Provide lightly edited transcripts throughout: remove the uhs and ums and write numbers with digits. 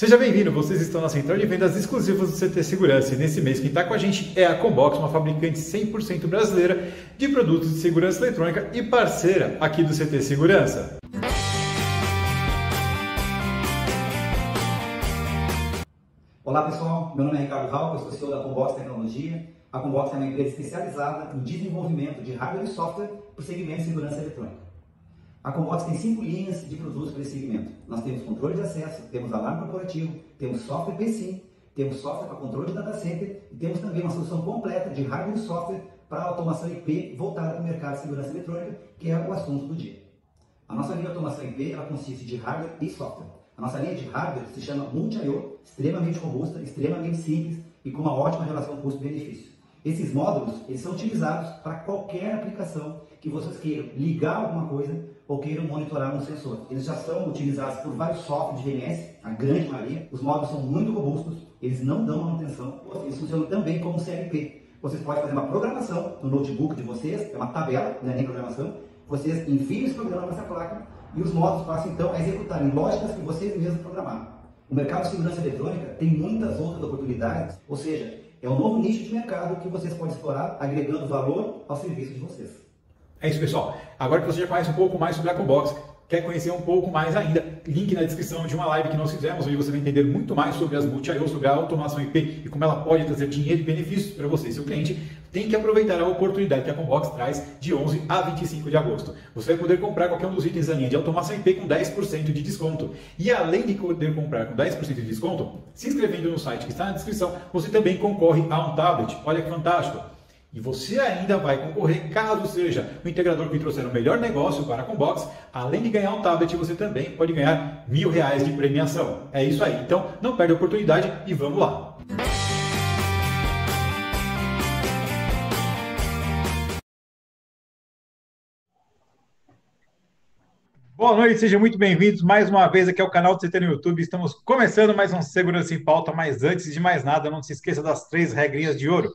Seja bem-vindo, vocês estão na central de vendas exclusivas do CT Segurança e nesse mês quem está com a gente é a Combox, uma fabricante 100% brasileira de produtos de segurança eletrônica e parceira aqui do CT Segurança. Olá pessoal, meu nome é Ricardo Rauco, eu sou CEO da Combox Tecnologia. A Combox é uma empresa especializada em desenvolvimento de hardware e software para o segmento de segurança eletrônica. A Combox tem 5 linhas de produtos para esse segmento. Nós temos controle de acesso, temos alarme corporativo, temos software PSIM, temos software para controle de data center e temos também uma solução completa de hardware e software para automação IP voltada para o mercado de segurança eletrônica, que é o assunto do dia. A nossa linha de automação IP ela consiste de hardware e software. A nossa linha de hardware se chama Multi-IO, extremamente robusta, extremamente simples e com uma ótima relação custo-benefício. Esses módulos eles são utilizados para qualquer aplicação que vocês queiram ligar alguma coisa ou queiram monitorar um sensor. Eles já são utilizados por vários softwares de VMS, a grande maioria. Os módulos são muito robustos, eles não dão manutenção, eles funcionam também como CLP. Vocês podem fazer uma programação no notebook de vocês, é uma tabela, não é nem programação. Vocês enviam esse programa para essa placa e os módulos passam então a executarem lógicas que vocês mesmos programaram. O mercado de segurança eletrônica tem muitas outras oportunidades, ou seja, é um novo nicho de mercado que vocês podem explorar, agregando valor ao serviço de vocês. É isso, pessoal. Agora que você já conhece um pouco mais sobre a Combox, quer conhecer um pouco mais ainda, link na descrição de uma live que nós fizemos, onde você vai entender muito mais sobre as multi-IO, sobre a automação IP e como ela pode trazer dinheiro e benefícios para você e seu cliente. Tem que aproveitar a oportunidade que a Combox traz de 11 a 25 de agosto. Você vai poder comprar qualquer um dos itens da linha de automação IP com 10% de desconto. E além de poder comprar com 10% de desconto, se inscrevendo no site que está na descrição, você também concorre a um tablet. Olha que fantástico! E você ainda vai concorrer, caso seja o integrador que trouxer o melhor negócio para a Combox. Além de ganhar um tablet, você também pode ganhar R$1.000 de premiação. É isso aí. Então, não perde a oportunidade e vamos lá. Boa noite, sejam muito bem-vindos mais uma vez aqui ao canal do CT no YouTube. Estamos começando mais um Segurança em Pauta, mas antes de mais nada, não se esqueça das 3 regrinhas de ouro.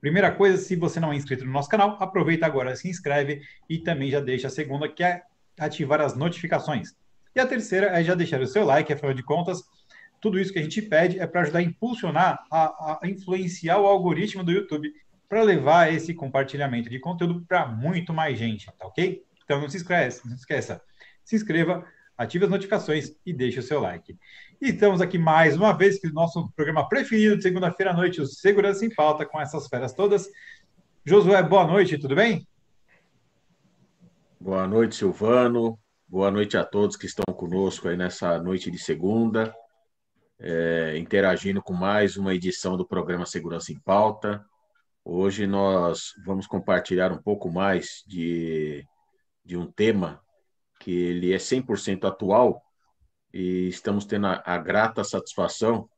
Primeira coisa, se você não é inscrito no nosso canal, aproveita agora, se inscreve e também já deixa a segunda, que é ativar as notificações. E a terceira é já deixar o seu like, afinal de contas, tudo isso que a gente pede é para ajudar a impulsionar, a influenciar o algoritmo do YouTube para levar esse compartilhamento de conteúdo para muito mais gente, tá ok? Então não se esqueça, se inscreva, ative as notificações e deixe o seu like. E estamos aqui mais uma vez com o nosso programa preferido de segunda-feira à noite, o Segurança em Pauta, com essas feras todas. Josué, boa noite, tudo bem? Boa noite, Silvano. Boa noite a todos que estão conosco aí nessa noite de segunda, interagindo com mais uma edição do programa Segurança em Pauta. Hoje nós vamos compartilhar um pouco mais de um tema que ele é 100% atual e estamos tendo a grata satisfação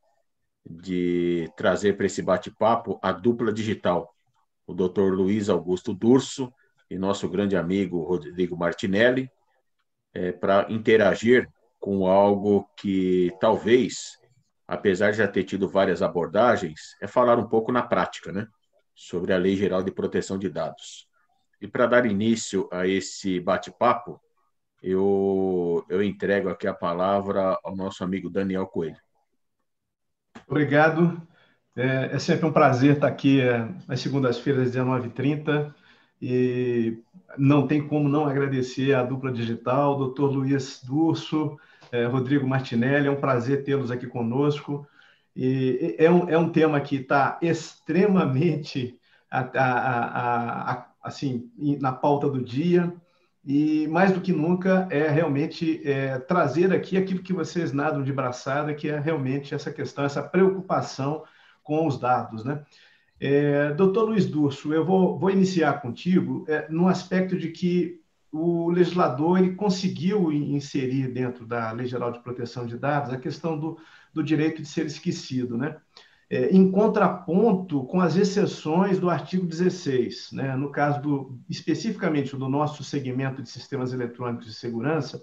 de trazer para esse bate-papo a dupla digital, o Dr. Luiz Augusto Durso e nosso grande amigo Rodrigo Martinelli, para interagir com algo que talvez, apesar de já ter tido várias abordagens, é falar um pouco na prática, né, sobre a Lei Geral de Proteção de Dados. E para dar início a esse bate-papo, eu entrego aqui a palavra ao nosso amigo Daniel Coelho. Obrigado. É sempre um prazer estar aqui às segundas-feiras, às 19h30, e não tem como não agradecer à dupla digital, Dr. Luiz Durso, Rodrigo Martinelli, é um prazer tê-los aqui conosco. E é um tema que está extremamente assim, na pauta do dia, e mais do que nunca é realmente trazer aqui aquilo que vocês nadam de braçada, que é realmente essa questão, essa preocupação com os dados, né? Doutor Luiz Durso, eu vou iniciar contigo no aspecto de que o legislador ele conseguiu inserir dentro da Lei Geral de Proteção de Dados a questão do direito de ser esquecido, né? Em contraponto com as exceções do artigo 16, né? No caso especificamente do nosso segmento de sistemas eletrônicos de segurança,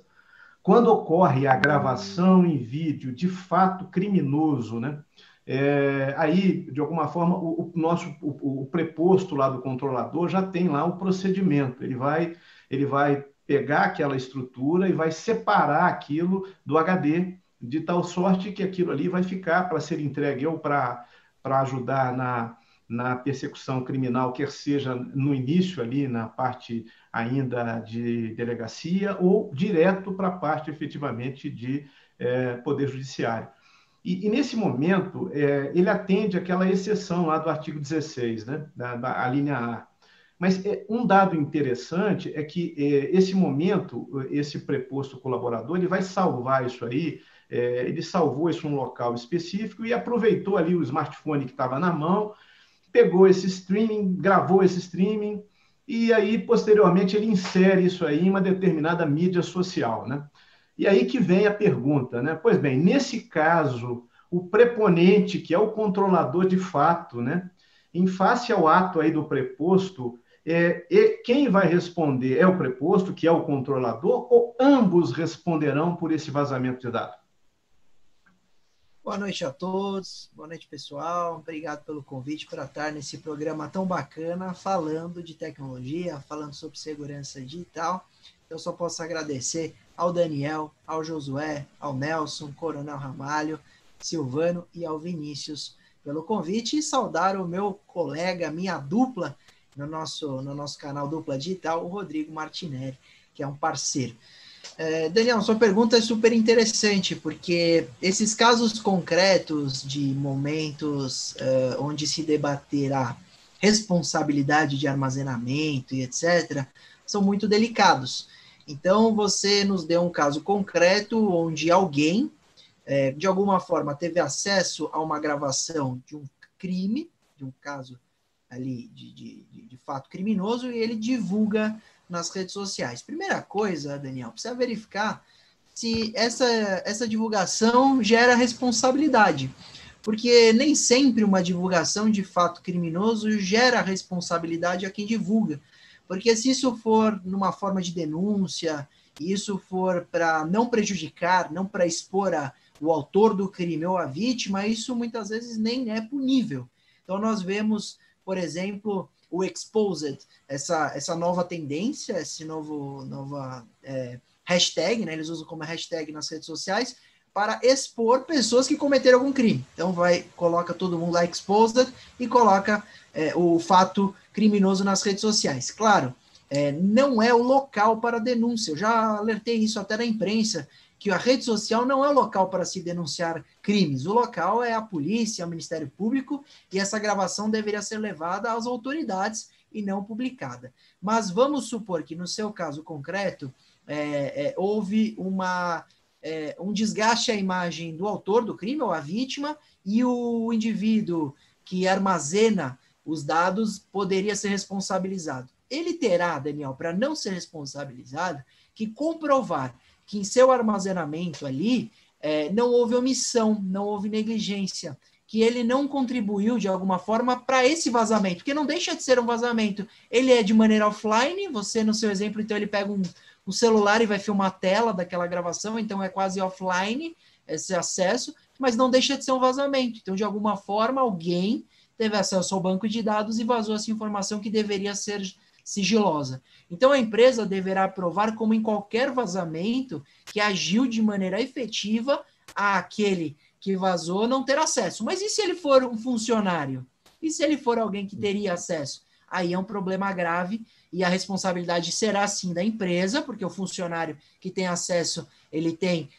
quando ocorre a gravação em vídeo de fato criminoso, né? Aí, de alguma forma, o preposto lá do controlador já tem lá o procedimento, ele vai pegar aquela estrutura e vai separar aquilo do HD de tal sorte que aquilo ali vai ficar para ser entregue ou para ajudar na persecução criminal, quer seja no início ali, na parte ainda de delegacia, ou direto para a parte efetivamente de Poder Judiciário. E nesse momento, ele atende aquela exceção lá do artigo 16, né, da linha A. Mas um dado interessante é que esse momento, esse preposto colaborador, ele vai salvar isso aí, ele salvou isso num local específico e aproveitou ali o smartphone que estava na mão, pegou esse streaming, gravou esse streaming, e aí, posteriormente, ele insere isso aí em uma determinada mídia social, né? E aí que vem a pergunta, né? Pois bem, nesse caso, o preponente, que é o controlador de fato, né? Em face ao ato aí do preposto, quem vai responder é o preposto, que é o controlador, ou ambos responderão por esse vazamento de dados? Boa noite a todos, boa noite pessoal, obrigado pelo convite para estar nesse programa tão bacana, falando de tecnologia, falando sobre segurança digital. Eu só posso agradecer ao Daniel, ao Josué, ao Nelson, Coronel Ramalho, Silvano e ao Vinícius pelo convite e saudar o meu colega, minha dupla no nosso canal Dupla Digital, o Rodrigo Martinelli, que é um parceiro. Daniel, sua pergunta é super interessante, porque esses casos concretos de momentos onde se debaterá responsabilidade de armazenamento e etc., são muito delicados. Então, você nos deu um caso concreto onde alguém, de alguma forma, teve acesso a uma gravação de um crime, de um caso ali de fato criminoso, e ele divulga nas redes sociais. Primeira coisa, Daniel, precisa verificar se essa divulgação gera responsabilidade, porque nem sempre uma divulgação de fato criminoso gera responsabilidade a quem divulga, porque se isso for numa forma de denúncia, e isso for para não prejudicar, não para expor o autor do crime ou a vítima, isso muitas vezes nem é punível. Então nós vemos, por exemplo, o exposed, essa nova tendência, esse nova hashtag, né? Eles usam como hashtag nas redes sociais, para expor pessoas que cometeram algum crime. Então coloca todo mundo lá exposed e coloca o fato criminoso nas redes sociais. Claro, não é o local para denúncia. Eu já alertei isso até na imprensa, que a rede social não é o local para se denunciar crimes. O local é a polícia, o Ministério Público, e essa gravação deveria ser levada às autoridades e não publicada. Mas vamos supor que, no seu caso concreto, houve um desgaste à imagem do autor do crime, ou a vítima, e o indivíduo que armazena os dados poderia ser responsabilizado. Ele terá, Daniel, para não ser responsabilizado, que comprovar que em seu armazenamento ali não houve omissão, não houve negligência, que ele não contribuiu de alguma forma para esse vazamento, porque não deixa de ser um vazamento. Ele é de maneira offline, você no seu exemplo, então ele pega um celular e vai filmar a tela daquela gravação, então é quase offline esse acesso, mas não deixa de ser um vazamento. Então, de alguma forma, alguém teve acesso ao banco de dados e vazou essa informação que deveria ser sigilosa. Então, a empresa deverá provar, como em qualquer vazamento, que agiu de maneira efetiva àquele que vazou não ter acesso. Mas e se ele for um funcionário? E se ele for alguém que teria acesso? Aí é um problema grave e a responsabilidade será, sim, da empresa, porque o funcionário que tem acesso, ele tem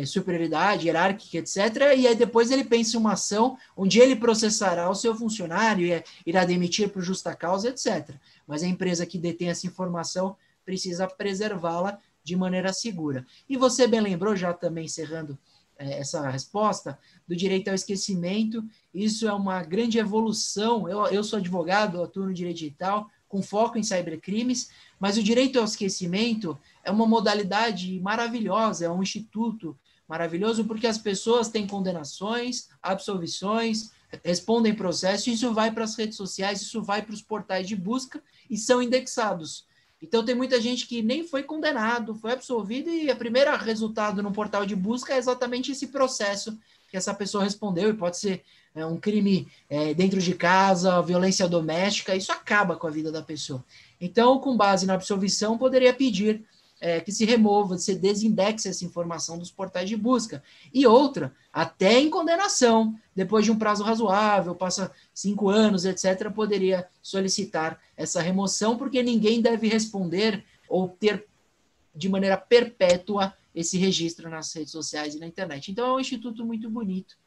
superioridade hierárquica, etc. E aí depois ele pensa em uma ação onde ele processará o seu funcionário e irá demitir por justa causa, etc. Mas a empresa que detém essa informação precisa preservá-la de maneira segura. E você bem lembrou, já também encerrando essa resposta, do direito ao esquecimento. Isso é uma grande evolução. Eu sou advogado, atuo no direito digital, com foco em cybercrimes, mas o direito ao esquecimento é uma modalidade maravilhosa, é um instituto maravilhoso, porque as pessoas têm condenações, absolvições, respondem processo, e isso vai para as redes sociais, isso vai para os portais de busca e são indexados. Então, tem muita gente que nem foi condenado, foi absolvido, e o primeiro resultado no portal de busca é exatamente esse processo que essa pessoa respondeu, e pode ser um crime dentro de casa, violência doméstica, isso acaba com a vida da pessoa. Então, com base na absolvição, poderia pedir que se remova, se desindexe essa informação dos portais de busca. E outra, até em condenação, depois de um prazo razoável, passa 5 anos, etc., poderia solicitar essa remoção, porque ninguém deve responder ou ter de maneira perpétua esse registro nas redes sociais e na internet. Então, é um instituto muito bonito.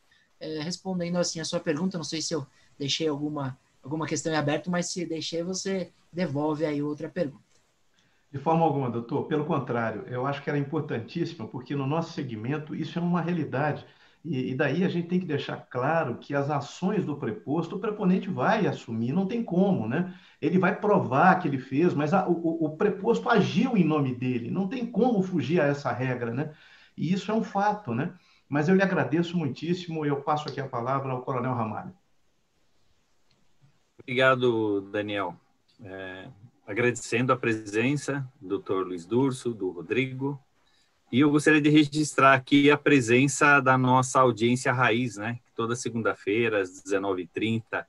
Respondendo assim a sua pergunta, não sei se eu deixei alguma questão em aberto, mas se deixei, você devolve aí outra pergunta. De forma alguma, doutor. Pelo contrário, eu acho que era importantíssimo, porque no nosso segmento isso é uma realidade. E daí a gente tem que deixar claro que as ações do preposto, o preponente vai assumir, não tem como, né? Ele vai provar que ele fez, mas o preposto agiu em nome dele, não tem como fugir a essa regra, né? E isso é um fato, né? Mas eu lhe agradeço muitíssimo e eu passo aqui a palavra ao Coronel Ramalho. Obrigado, Daniel. Agradecendo a presença do Dr. Luiz Durso, do Rodrigo, e eu gostaria de registrar aqui a presença da nossa audiência raiz, né? Toda segunda-feira, às 19h30,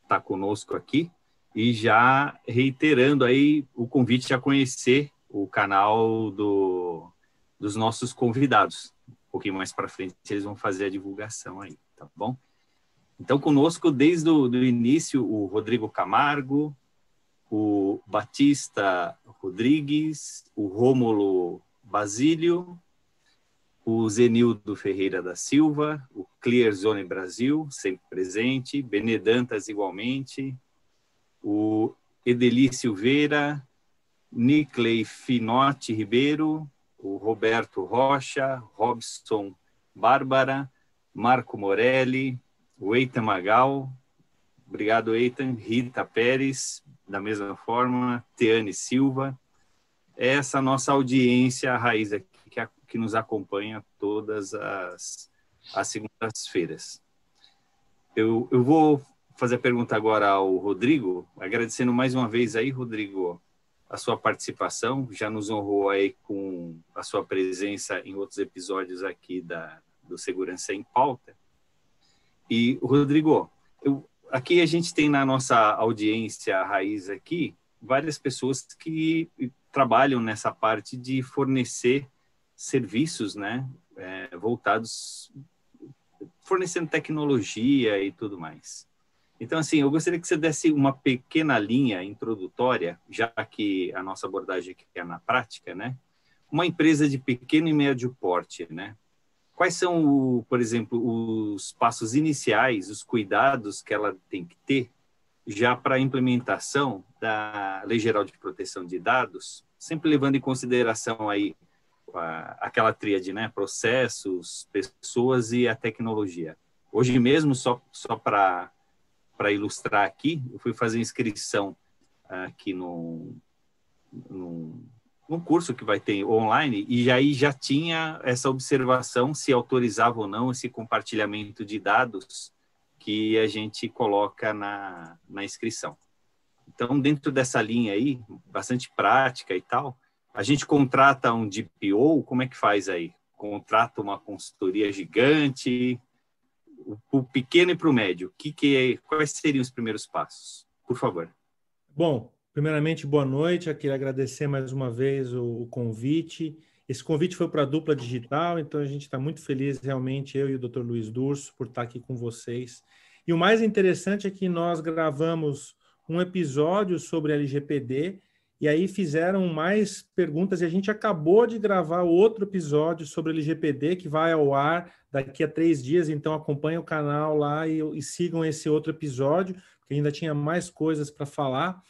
está conosco aqui, e já reiterando aí o convite a conhecer o canal dos nossos convidados. Um pouquinho mais para frente, eles vão fazer a divulgação aí, tá bom? Então, conosco, desde o início, o Rodrigo Camargo, o Batista Rodrigues, o Rômulo Basílio, o Zenildo Ferreira da Silva, o Clear Zone Brasil, sempre presente, Benedantas igualmente, o Edeli Silveira, Nicley Finotti Ribeiro, o Roberto Rocha, Robson Bárbara, Marco Morelli, o Eitan Magal, obrigado Eitan, Rita Pérez, da mesma forma, Teane Silva, essa nossa audiência raiz aqui, que nos acompanha todas as segundas-feiras. Eu vou fazer a pergunta agora ao Rodrigo, agradecendo mais uma vez aí, Rodrigo, a sua participação, já nos honrou aí com a sua presença em outros episódios aqui do Segurança em Pauta. E, Rodrigo, aqui a gente tem na nossa audiência raiz aqui várias pessoas que trabalham nessa parte de fornecer serviços, né, voltados, fornecendo tecnologia e tudo mais. Então, assim, eu gostaria que você desse uma pequena linha introdutória, já que a nossa abordagem aqui é na prática, né? Uma empresa de pequeno e médio porte, né? Quais são, por exemplo, os passos iniciais, os cuidados que ela tem que ter já para a implementação da Lei Geral de Proteção de Dados, sempre levando em consideração aí aquela tríade, né? Processos, pessoas e a tecnologia. Hoje mesmo, só para ilustrar aqui, eu fui fazer inscrição aqui num curso que vai ter online, e aí já tinha essa observação se autorizava ou não esse compartilhamento de dados que a gente coloca na inscrição. Então, dentro dessa linha aí, bastante prática e tal, a gente contrata um DPO, como é que faz aí? Contrata uma consultoria gigante, o pequeno e para o médio, quais seriam os primeiros passos? Por favor. Bom, primeiramente, boa noite. Eu queria agradecer mais uma vez o convite. Esse convite foi para a Dupla Digital, então a gente está muito feliz, realmente, eu e o Dr. Luiz Durso, por estar aqui com vocês. E o mais interessante é que nós gravamos um episódio sobre LGPD, e aí fizeram mais perguntas, e a gente acabou de gravar outro episódio sobre LGPD, que vai ao ar daqui a 3 dias, então acompanhem o canal lá e sigam esse outro episódio, porque ainda tinha mais coisas para falar.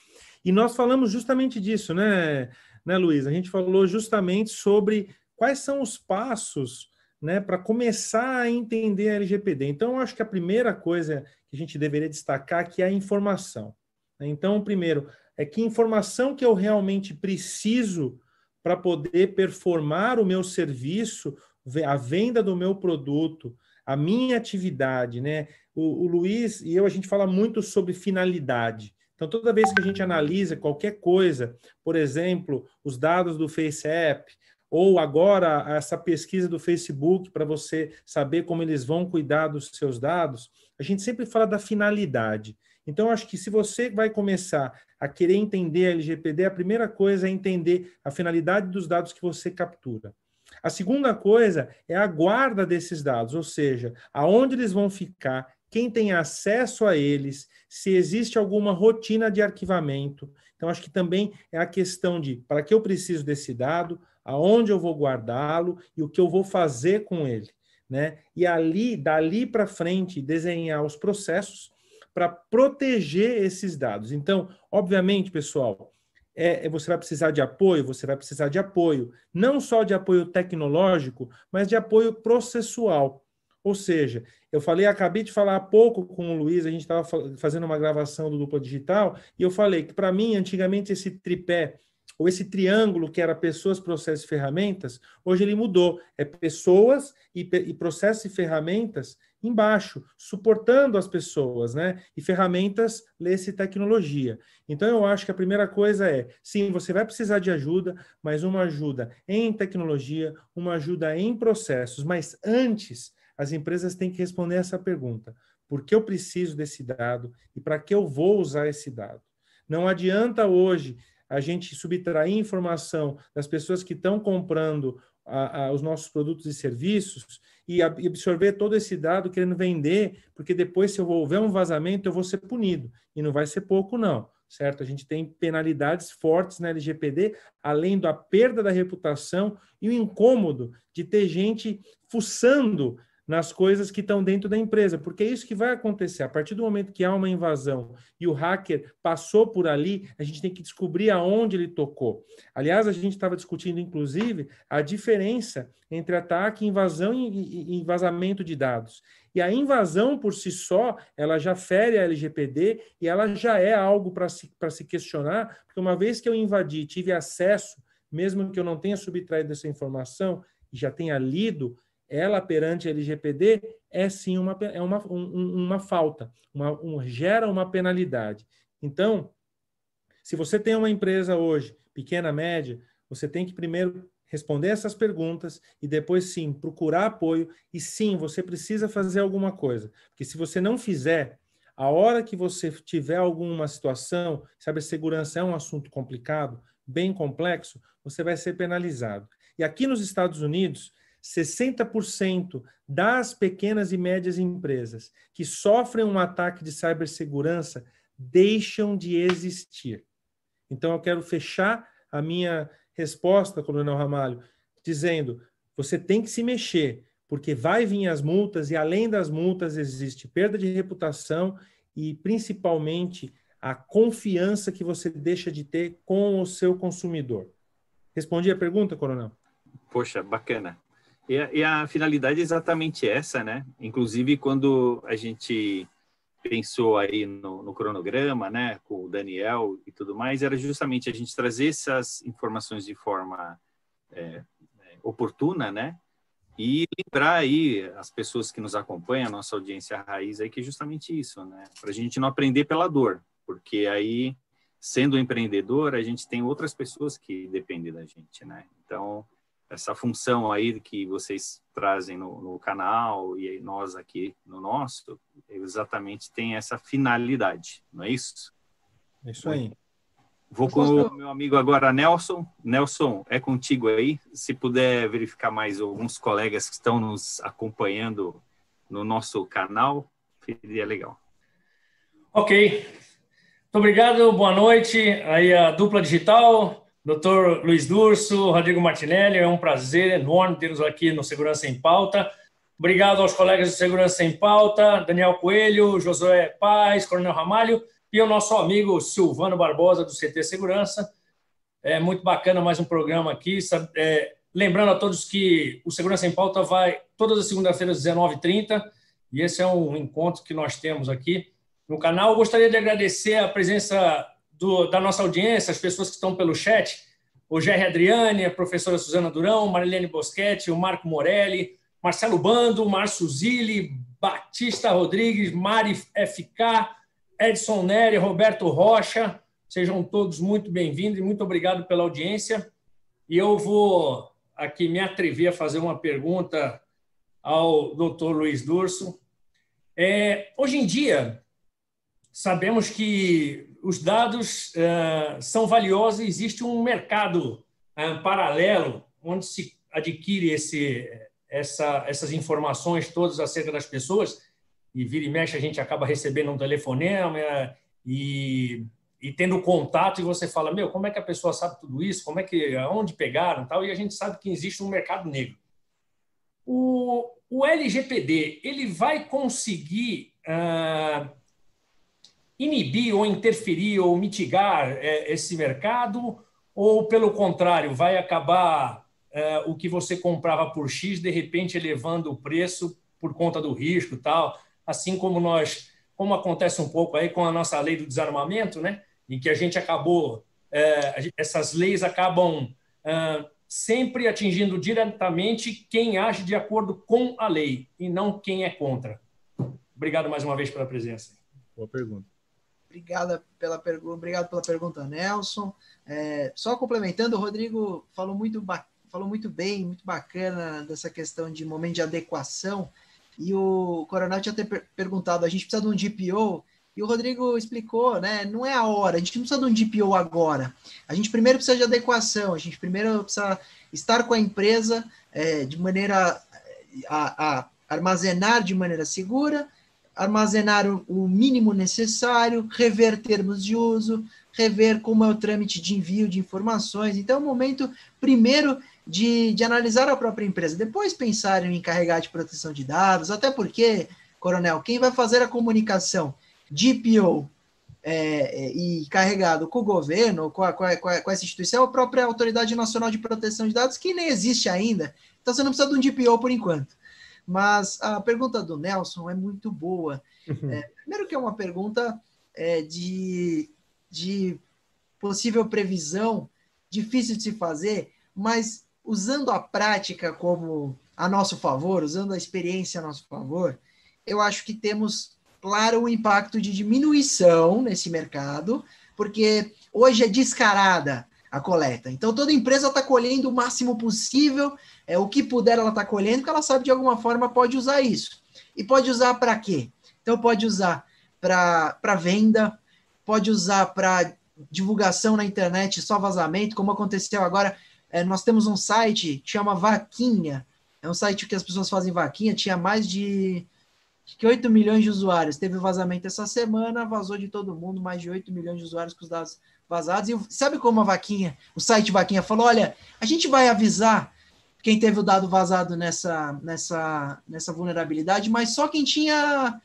E nós falamos justamente disso, né, Luiz? A gente falou justamente sobre quais são os passos, né, para começar a entender a LGPD. Então, eu acho que a primeira coisa que a gente deveria destacar aqui é a informação. Então, primeiro, que informação que eu realmente preciso para poder performar o meu serviço, a venda do meu produto, a minha atividade, né? O Luiz e eu, a gente fala muito sobre finalidade. Então, toda vez que a gente analisa qualquer coisa, por exemplo, os dados do FaceApp, ou agora essa pesquisa do Facebook para você saber como eles vão cuidar dos seus dados, a gente sempre fala da finalidade. Então, acho que se você vai começar a querer entender a LGPD, a primeira coisa é entender a finalidade dos dados que você captura. A segunda coisa é a guarda desses dados, ou seja, aonde eles vão ficar, quem tem acesso a eles, se existe alguma rotina de arquivamento. Então, acho que também é a questão de para que eu preciso desse dado, aonde eu vou guardá-lo e o que eu vou fazer com ele, né? E dali para frente, desenhar os processos para proteger esses dados. Então, obviamente, pessoal, você vai precisar de apoio, não só de apoio tecnológico, mas de apoio processual. Ou seja, acabei de falar há pouco com o Luiz, a gente estava fazendo uma gravação do Dupla Digital, e eu falei que, para mim, antigamente, esse tripé, ou esse triângulo que era pessoas, processos e ferramentas, hoje ele mudou. É pessoas e processos e ferramentas embaixo, suportando as pessoas, né? E ferramentas, lê-se tecnologia. Então, eu acho que a primeira coisa é, sim, você vai precisar de ajuda, mas uma ajuda em tecnologia, uma ajuda em processos. Mas antes, as empresas têm que responder essa pergunta. Por que eu preciso desse dado e para que eu vou usar esse dado? Não adianta hoje a gente subtrair informação das pessoas que estão comprando os nossos produtos e serviços e absorver todo esse dado querendo vender, porque depois, se houver um vazamento, eu vou ser punido. E não vai ser pouco, não, certo? A gente tem penalidades fortes na LGPD, além da perda da reputação e o incômodo de ter gente fuçando nas coisas que estão dentro da empresa, porque é isso que vai acontecer. A partir do momento que há uma invasão e o hacker passou por ali, a gente tem que descobrir aonde ele tocou. Aliás, a gente estava discutindo, inclusive, a diferença entre ataque, invasão e vazamento de dados. E a invasão, por si só, ela já fere a LGPD e ela já é algo para se questionar, porque uma vez que eu invadi, tive acesso, mesmo que eu não tenha subtraído essa informação e já tenha lido, ela perante a LGPD é sim uma falta, gera uma penalidade. Então, se você tem uma empresa hoje, pequena, média, você tem que primeiro responder essas perguntas e depois sim procurar apoio e sim, você precisa fazer alguma coisa. Porque se você não fizer, a hora que você tiver alguma situação, cibersegurança é um assunto complicado, bem complexo, você vai ser penalizado. E aqui nos Estados Unidos, 60% das pequenas e médias empresas que sofrem um ataque de cibersegurança deixam de existir. Então, eu quero fechar a minha resposta, Coronel Ramalho, dizendo, você tem que se mexer, porque vai vir as multas e, além das multas, existe perda de reputação e, principalmente, a confiança que você deixa de ter com o seu consumidor. Respondi a pergunta, Coronel? Poxa, bacana. E a finalidade é exatamente essa, né? Inclusive, quando a gente pensou aí no cronograma, né, com o Daniel e tudo mais, era justamente a gente trazer essas informações de forma oportuna, né? E lembrar aí as pessoas que nos acompanham, a nossa audiência raiz aí, que é justamente isso, né? Para a gente não aprender pela dor, porque aí, sendo empreendedor, a gente tem outras pessoas que dependem da gente, né? Então, essa função aí que vocês trazem no canal e nós aqui no nosso, exatamente tem essa finalidade, não é isso? É isso aí. Vou com o meu amigo agora, Nelson. Nelson, é contigo aí. Se puder verificar mais alguns colegas que estão nos acompanhando no nosso canal, seria legal. Ok. Muito obrigado, boa noite. Aí a Dupla Digital, Dr. Luiz Durso, Rodrigo Martinelli, é um prazer enorme tê-los aqui no Segurança em Pauta. Obrigado aos colegas do Segurança em Pauta, Daniel Coelho, Josué Paz, Coronel Ramalho e o nosso amigo Silvano Barbosa, do CT Segurança. É muito bacana mais um programa aqui. Lembrando a todos que o Segurança em Pauta vai todas as segundas-feiras, às 19h30, e esse é um encontro que nós temos aqui no canal. Eu gostaria de agradecer a presença da nossa audiência, as pessoas que estão pelo chat, o Gerry Adriane, a professora Suzana Durão, Marilene Boschetti, o Marco Morelli, Marcelo Bando, Márcio Zilli, Batista Rodrigues, Mari FK, Edson Neri, Roberto Rocha. Sejam todos muito bem-vindos e muito obrigado pela audiência. E eu vou aqui me atrever a fazer uma pergunta ao Dr. Luiz Durso. Hoje em dia, sabemos que os dados são valiosos e existe um mercado paralelo onde se adquire essas informações todas acerca das pessoas, e vira e mexe a gente acaba recebendo um telefonema e tendo contato, e você fala, como é que a pessoa sabe tudo isso? Aonde pegaram? Tal, e a gente sabe que existe um mercado negro. O LGPD, ele vai conseguir inibir ou interferir ou mitigar esse mercado, ou, pelo contrário, vai acabar o que você comprava por X, de repente elevando o preço por conta do risco e tal, assim como acontece um pouco aí com a nossa lei do desarmamento, né? Em que a gente acabou, essas leis acabam sempre atingindo diretamente quem age de acordo com a lei e não quem é contra. Obrigado mais uma vez pela presença. Boa pergunta. Obrigado pela pergunta, Nelson. Só complementando, o Rodrigo falou muito bem, muito bacana dessa questão de momento de adequação, e o Coronel tinha perguntado, a gente precisa de um DPO, e o Rodrigo explicou, né? Não é a hora, a gente não precisa de um DPO agora. A gente primeiro precisa de adequação, a gente primeiro precisa estar com a empresa de maneira a armazenar de maneira segura, armazenar o mínimo necessário, rever termos de uso, rever como é o trâmite de envio de informações. Então, é o momento, primeiro, de analisar a própria empresa, depois pensar em encarregar de proteção de dados, até porque, Coronel, quem vai fazer a comunicação DPO e carregado com o governo, com essa instituição, a própria Autoridade Nacional de Proteção de Dados, que nem existe ainda. Então, você não precisa de um DPO por enquanto. Mas a pergunta do Nelson é muito boa. Primeiro que é uma pergunta de possível previsão, difícil de se fazer, mas usando a prática como a nosso favor, usando a experiência a nosso favor, eu acho que temos, claro, um impacto de diminuição nesse mercado, porque hoje é descarada a coleta. Então, toda empresa está colhendo o máximo possível, o que puder ela está colhendo, porque ela sabe de alguma forma pode usar isso. E pode usar para quê? Então, pode usar para venda, pode usar para divulgação na internet, só vazamento, como aconteceu agora. Nós temos um site que chama Vaquinha, é um site que as pessoas fazem vaquinha, tinha mais de 8 milhões de usuários. Teve vazamento essa semana, vazou de todo mundo, mais de 8 milhões de usuários com os dados vazados. E sabe como a Vaquinha, o site Vaquinha falou, olha, a gente vai avisar quem teve o dado vazado nessa vulnerabilidade, mas só quem tinha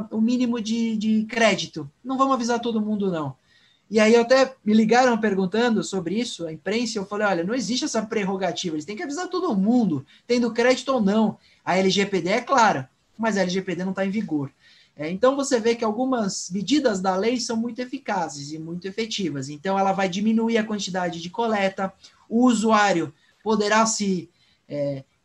o mínimo de crédito. Não vamos avisar todo mundo, não. E aí até me ligaram perguntando sobre isso, a imprensa, eu falei, olha, não existe essa prerrogativa, eles têm que avisar todo mundo, tendo crédito ou não. A LGPD é clara, mas a LGPD não está em vigor. Então, você vê que algumas medidas da lei são muito eficazes e muito efetivas. Então, ela vai diminuir a quantidade de coleta, o usuário poderá se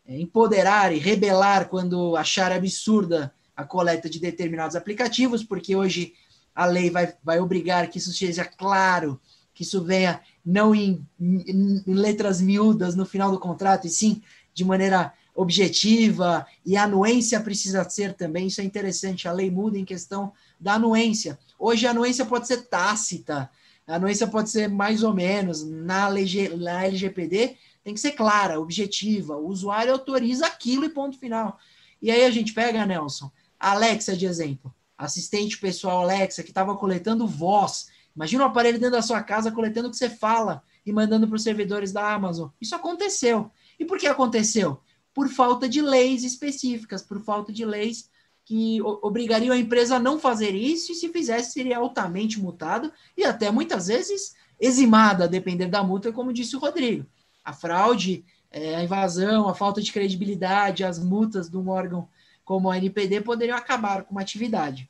empoderar e rebelar quando achar absurda a coleta de determinados aplicativos, porque hoje a lei vai obrigar que isso seja claro, que isso venha não em letras miúdas no final do contrato, e sim de maneira objetiva, e a anuência precisa ser também, isso é interessante, a lei muda em questão da anuência. Hoje a anuência pode ser tácita, a anuência pode ser mais ou menos, na LGPD tem que ser clara, objetiva, o usuário autoriza aquilo e ponto final. E aí a gente pega, Nelson, a Alexa de exemplo, assistente pessoal Alexa, que estava coletando voz, imagina um aparelho dentro da sua casa coletando o que você fala e mandando para os servidores da Amazon. Isso aconteceu. E por que aconteceu? Por falta de leis específicas, por falta de leis que obrigariam a empresa a não fazer isso, e se fizesse seria altamente multado e até muitas vezes eximada, a depender da multa, como disse o Rodrigo. A fraude, a invasão, a falta de credibilidade, as multas de um órgão como a NPD poderiam acabar com uma atividade.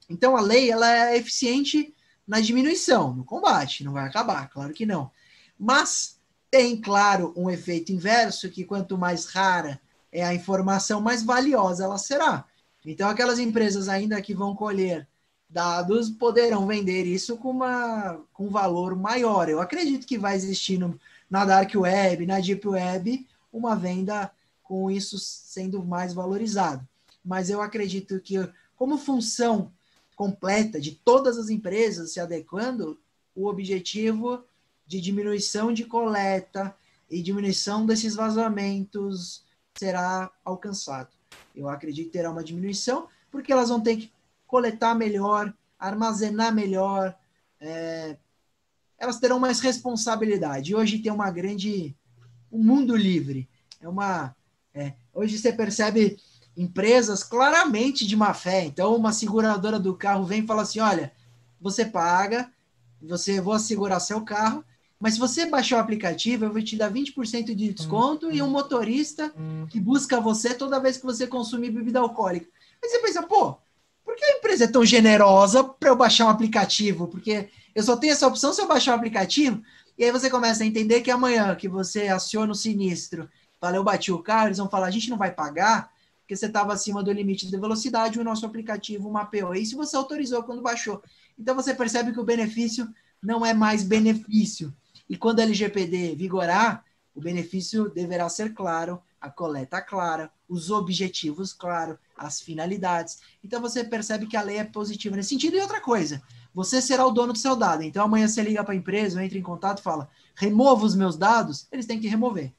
Então, a lei ela é eficiente na diminuição, no combate, não vai acabar, claro que não. Mas tem, claro, um efeito inverso, que quanto mais rara é a informação, mais valiosa ela será. Então, aquelas empresas ainda que vão colher dados poderão vender isso com um valor maior. Eu acredito que vai existir na Dark Web, na Deep Web, uma venda com isso sendo mais valorizado. Mas eu acredito que, como função completa de todas as empresas se adequando, o objetivo de diminuição de coleta e diminuição desses vazamentos será alcançado. Eu acredito que terá uma diminuição, porque elas vão ter que coletar melhor, armazenar melhor, elas terão mais responsabilidade. Hoje tem um mundo livre. Hoje você percebe empresas claramente de má fé. Então, uma seguradora do carro vem e fala assim, olha, você paga, vou assegurar seu carro, mas se você baixar o aplicativo, eu vou te dar 20% de desconto e um motorista que busca você toda vez que você consumir bebida alcoólica. Aí você pensa, pô, por que a empresa é tão generosa para eu baixar um aplicativo? Porque eu só tenho essa opção se eu baixar o aplicativo. E aí você começa a entender que amanhã que você aciona o sinistro, fala, eu bati o carro, eles vão falar, a gente não vai pagar, porque você estava acima do limite de velocidade, o nosso aplicativo mapeou isso, você autorizou quando baixou. Então você percebe que o benefício não é mais benefício. E quando a LGPD vigorar, o benefício deverá ser claro, a coleta clara, os objetivos claros, as finalidades. Então você percebe que a lei é positiva nesse sentido. E outra coisa, você será o dono do seu dado. Então amanhã você liga para a empresa, entra em contato e fala, remova os meus dados, eles têm que remover.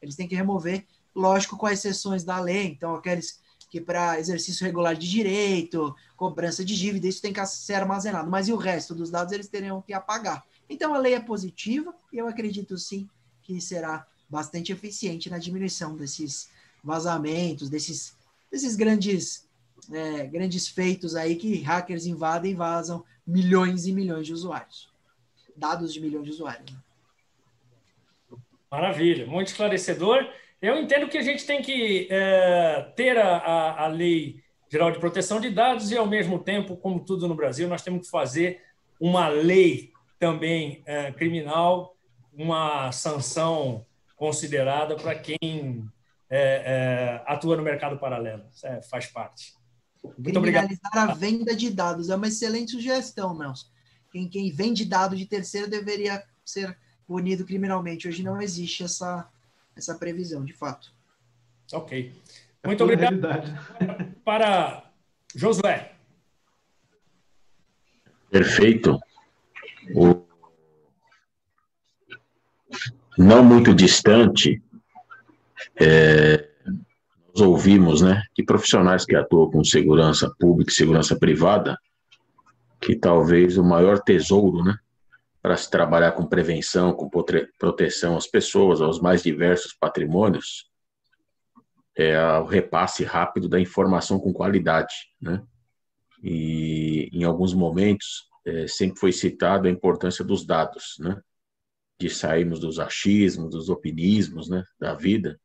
Eles têm que remover, lógico, com as exceções da lei. Então aqueles que para exercício regular de direito, cobrança de dívida, isso tem que ser armazenado. Mas e o resto dos dados eles teriam que apagar. Então, a lei é positiva e eu acredito, sim, que será bastante eficiente na diminuição desses vazamentos, desses grandes feitos aí que hackers invadem e vazam milhões e milhões de usuários. Dados de milhões de usuários. Né? Maravilha, muito esclarecedor. Eu entendo que a gente tem que ter a Lei Geral de Proteção de Dados e, ao mesmo tempo, como tudo no Brasil, nós temos que fazer uma lei também criminal, uma sanção considerada para quem atua no mercado paralelo. Isso faz parte. Muito obrigado. Criminalizar a venda de dados é uma excelente sugestão, Nelson. Quem vende dados de terceiro deveria ser punido criminalmente. Hoje não existe essa previsão, de fato. Ok. Muito obrigado. Para Josué. Perfeito. Não muito distante, nós ouvimos, né, que profissionais que atuam com segurança pública e segurança privada, que talvez o maior tesouro, né, para se trabalhar com prevenção, com proteção às pessoas, aos mais diversos patrimônios, é o repasse rápido da informação com qualidade, né? E em alguns momentos sempre foi citado a importância dos dados, né? De sairmos dos achismos, dos opinismos, né, da vida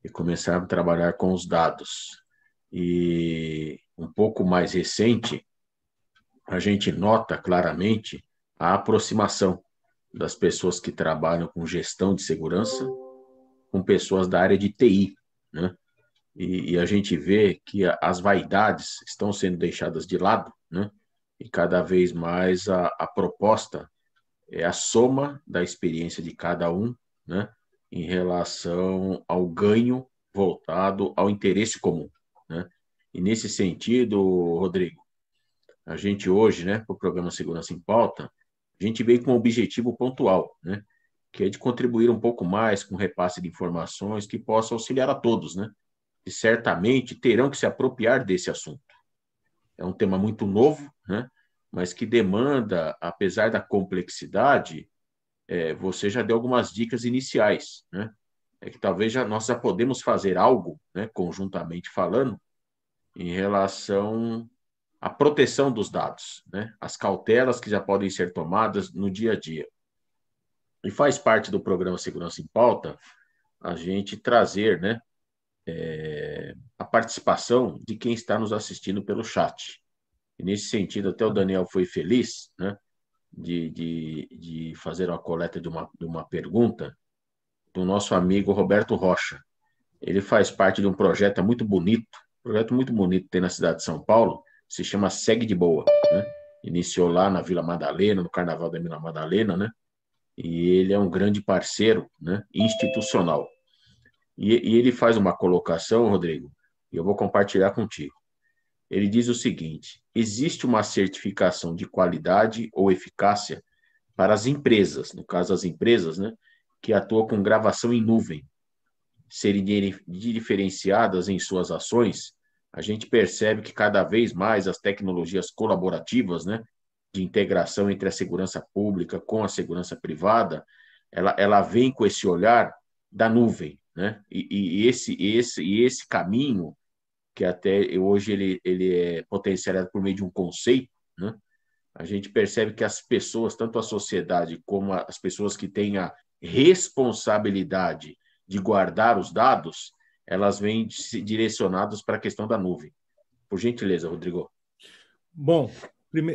e começar a trabalhar com os dados. E um pouco mais recente, a gente nota claramente a aproximação das pessoas que trabalham com gestão de segurança com pessoas da área de TI, né? E a gente vê que as vaidades estão sendo deixadas de lado, né? E cada vez mais a proposta é a soma da experiência de cada um, né, em relação ao ganho voltado ao interesse comum, né? E nesse sentido, Rodrigo, a gente hoje, né, para o programa Segurança em Pauta, a gente veio com um objetivo pontual, né, que é de contribuir um pouco mais com o repasse de informações que possam auxiliar a todos, né, que certamente terão que se apropriar desse assunto. É um tema muito novo, né, mas que demanda, apesar da complexidade, você já deu algumas dicas iniciais, né? Que talvez nós já podemos fazer algo, né, conjuntamente falando, em relação à proteção dos dados, né? As cautelas que já podem ser tomadas no dia a dia. E faz parte do programa Segurança em Pauta a gente trazer, né, a participação de quem está nos assistindo pelo chat. E nesse sentido, até o Daniel foi feliz, né, de fazer uma coleta de uma pergunta do nosso amigo Roberto Rocha. Ele faz parte de um projeto muito bonito que tem na cidade de São Paulo, se chama Segue de Boa, né? Iniciou lá na Vila Madalena, no Carnaval da Vila Madalena, né? E ele é um grande parceiro, né, institucional. E ele faz uma colocação, Rodrigo, e eu vou compartilhar contigo. ele diz o seguinte: existe uma certificação de qualidade ou eficácia para as empresas, no caso as empresas, né, que atuam com gravação em nuvem, serem diferenciadas em suas ações. A gente percebe que cada vez mais as tecnologias colaborativas, né, de integração entre a segurança pública com a segurança privada, ela vem com esse olhar da nuvem, né? E esse caminho, que até hoje ele é potencializado por meio de um conceito, né? A gente percebe que as pessoas, tanto a sociedade como as pessoas que têm a responsabilidade de guardar os dados, elas vêm direcionadas para a questão da nuvem. Por gentileza, Rodrigo. Bom,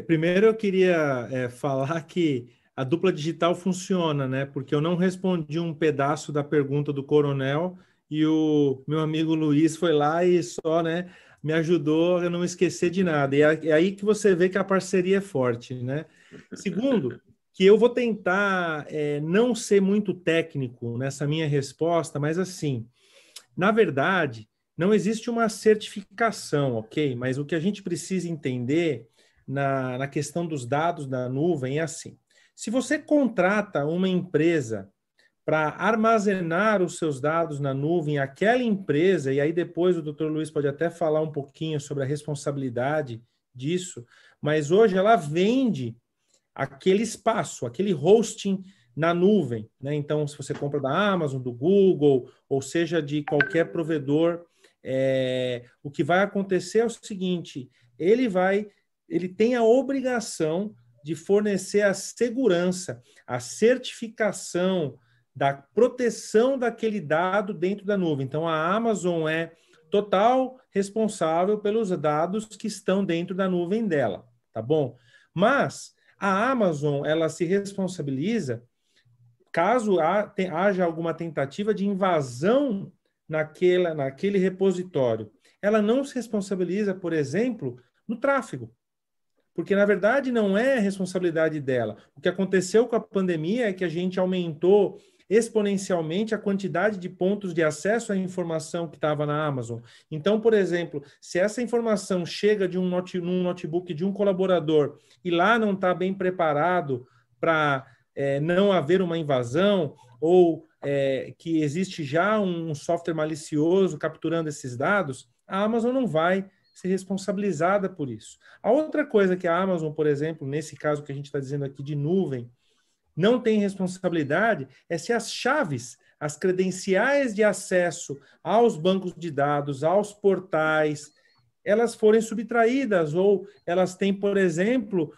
primeiro eu queria falar que a dupla digital funciona, né? Porque eu não respondi um pedaço da pergunta do coronel e o meu amigo Luiz foi lá e só, né, me ajudou a não esquecer de nada. E é aí que você vê que a parceria é forte, né? Segundo, que eu vou tentar não ser muito técnico nessa minha resposta, mas assim, na verdade, não existe uma certificação, ok? Mas o que a gente precisa entender na questão dos dados da nuvem é assim. Se você contrata uma empresa para armazenar os seus dados na nuvem, aquela empresa, e aí depois o Dr. Luiz pode até falar um pouquinho sobre a responsabilidade disso, mas hoje ela vende aquele espaço, aquele hosting na nuvem, né? Então, se você compra da Amazon, do Google, ou seja, de qualquer provedor, o que vai acontecer é o seguinte, ele tem a obrigação de fornecer a segurança, a certificação da proteção daquele dado dentro da nuvem. Então, a Amazon é total responsável pelos dados que estão dentro da nuvem dela, tá bom? Mas a Amazon, ela se responsabiliza caso haja alguma tentativa de invasão naquele repositório. Ela não se responsabiliza, por exemplo, no tráfego, porque, na verdade, não é responsabilidade dela. O que aconteceu com a pandemia é que a gente aumentou exponencialmente a quantidade de pontos de acesso à informação que estava na Amazon. Então, por exemplo, se essa informação chega num notebook de um colaborador e lá não está bem preparado para não haver uma invasão ou que existe já um software malicioso capturando esses dados, a Amazon não vai ser responsabilizada por isso. A outra coisa que a Amazon, por exemplo, nesse caso que a gente está dizendo aqui de nuvem, não tem responsabilidade é se as chaves, as credenciais de acesso aos bancos de dados, aos portais, elas forem subtraídas ou elas têm, por exemplo,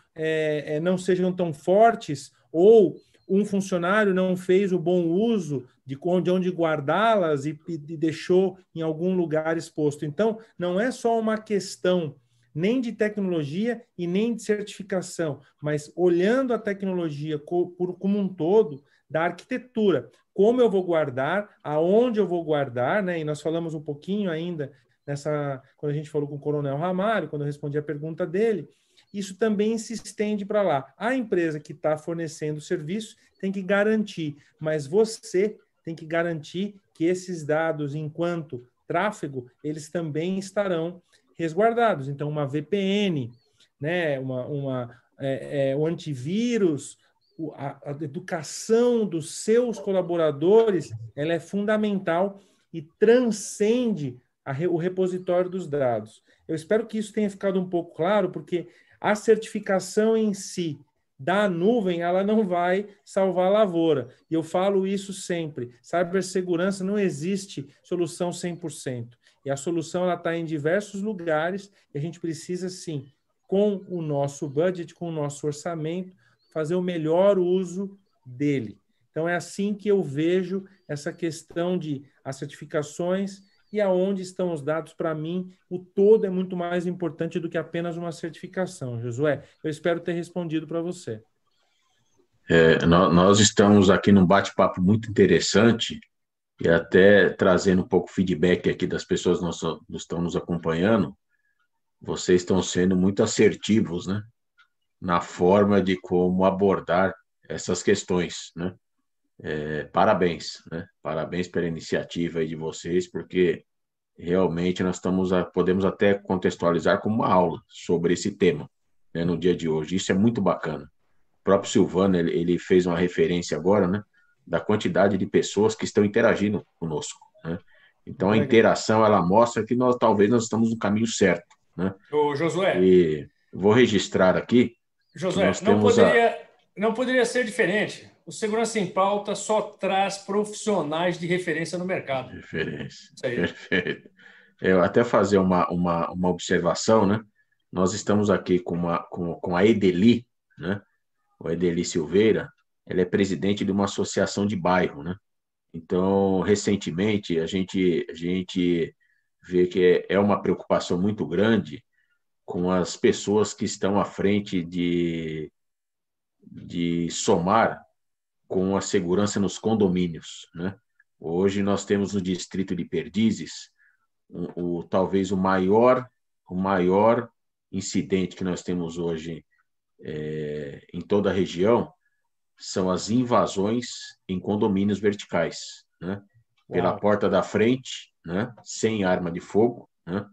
não sejam tão fortes ou um funcionário não fez o bom uso de onde guardá-las e deixou em algum lugar exposto. Então, não é só uma questão nem de tecnologia e nem de certificação, mas olhando a tecnologia como um todo, da arquitetura, como eu vou guardar, aonde eu vou guardar, né? E nós falamos um pouquinho ainda quando a gente falou com o Coronel Ramário, quando eu respondi a pergunta dele, isso também se estende para lá. A empresa que está fornecendo o serviço tem que garantir, mas você tem que garantir que esses dados, enquanto tráfego, eles também estarão resguardados. Então, uma VPN, né, o antivírus, a educação dos seus colaboradores, ela é fundamental e transcende o repositório dos dados. Eu espero que isso tenha ficado um pouco claro, porque a certificação em si da nuvem, ela não vai salvar a lavoura. E eu falo isso sempre. Cibersegurança não existe solução 100%. E a solução está em diversos lugares e a gente precisa, sim, com o nosso budget, com o nosso orçamento, fazer o melhor uso dele. Então, é assim que eu vejo essa questão de as certificações e aonde estão os dados. Para mim, o todo é muito mais importante do que apenas uma certificação. Josué, eu espero ter respondido para você. Nós estamos aqui num bate-papo muito interessante e até trazendo um pouco feedback aqui das pessoas que estão nos acompanhando. Vocês estão sendo muito assertivos, né, na forma de como abordar essas questões, né? Parabéns, né? Parabéns pela iniciativa aí de vocês, porque realmente nós podemos até contextualizar como uma aula sobre esse tema, né, no dia de hoje. Isso é muito bacana. O próprio Silvano, ele fez uma referência agora, né, da quantidade de pessoas que estão interagindo conosco, né? Então, a interação, ela mostra que talvez nós estamos no caminho certo, né? Ô, Josué. E vou registrar aqui que nós temos não poderia ser diferente. O Segurança em Pauta só traz profissionais de referência no mercado. Referência. Isso aí. Perfeito. Eu até fazer uma observação, né? Nós estamos aqui com a Edeli, né? O Edeli Silveira, ela é presidente de uma associação de bairro, né? Então, recentemente, a gente vê que é uma preocupação muito grande com as pessoas que estão à frente de somar com a segurança nos condomínios, né? Hoje nós temos no distrito de Perdizes talvez o maior incidente que nós temos hoje em toda a região são as invasões em condomínios verticais, né? Pela porta da frente, né? Sem arma de fogo, né?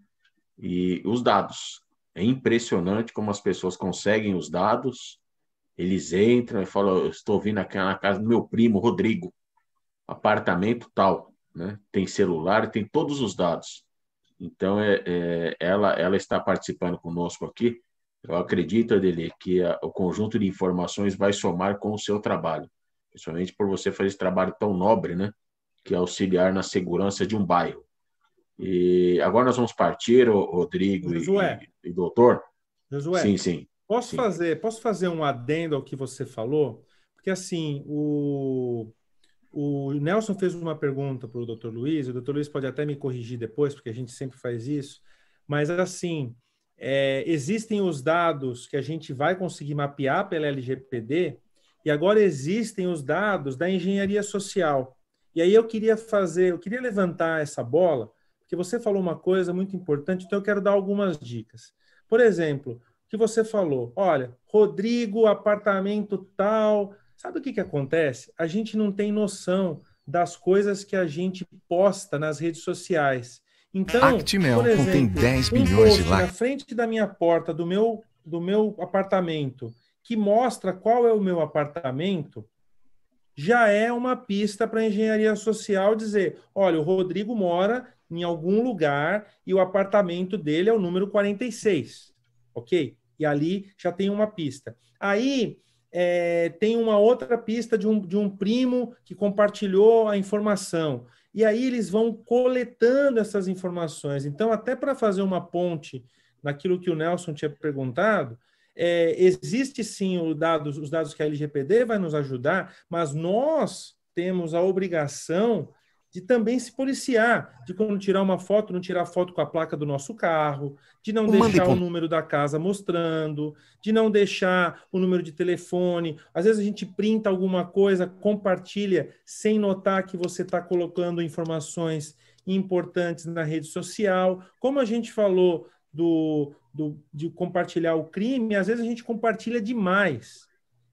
E os dados. É impressionante como as pessoas conseguem os dados, eles entram e falam, eu estou vindo aqui na casa do meu primo, Rodrigo, apartamento tal, né? Tem celular e tem todos os dados. Então, ela está participando conosco aqui. Eu acredito, Adeli, que o conjunto de informações vai somar com o seu trabalho, principalmente por você fazer esse trabalho tão nobre, né? Que é auxiliar na segurança de um bairro. E agora nós vamos partir, Rodrigo e doutor. Josué, sim. Posso fazer um adendo ao que você falou? Porque, assim, o Nelson fez uma pergunta para o Dr. Luiz, o Dr. Luiz pode até me corrigir depois, porque a gente sempre faz isso, mas, assim, existem os dados que a gente vai conseguir mapear pela LGPD e agora existem os dados da engenharia social. E aí eu queria levantar essa bola, porque você falou uma coisa muito importante, então eu quero dar algumas dicas. Por exemplo, que você falou, olha, Rodrigo, apartamento tal. Sabe o que acontece? A gente não tem noção das coisas que a gente posta nas redes sociais. Então, Actimel por exemplo, contém 10 bilhões de likes na frente da minha porta do meu apartamento, que mostra qual é o meu apartamento, já é uma pista para a engenharia social dizer, olha, o Rodrigo mora em algum lugar e o apartamento dele é o número 46, ok? E ali já tem uma pista. Aí tem uma outra pista de um primo que compartilhou a informação. E aí eles vão coletando essas informações. Então, até para fazer uma ponte naquilo que o Nelson tinha perguntado, existe sim os dados que a LGPD vai nos ajudar, mas nós temos a obrigação de também se policiar, de quando tirar uma foto, não tirar foto com a placa do nosso carro, de não deixar o número da casa mostrando, de não deixar o número de telefone. Às vezes a gente printa alguma coisa, compartilha, sem notar que você está colocando informações importantes na rede social. Como a gente falou de compartilhar o crime, às vezes a gente compartilha demais.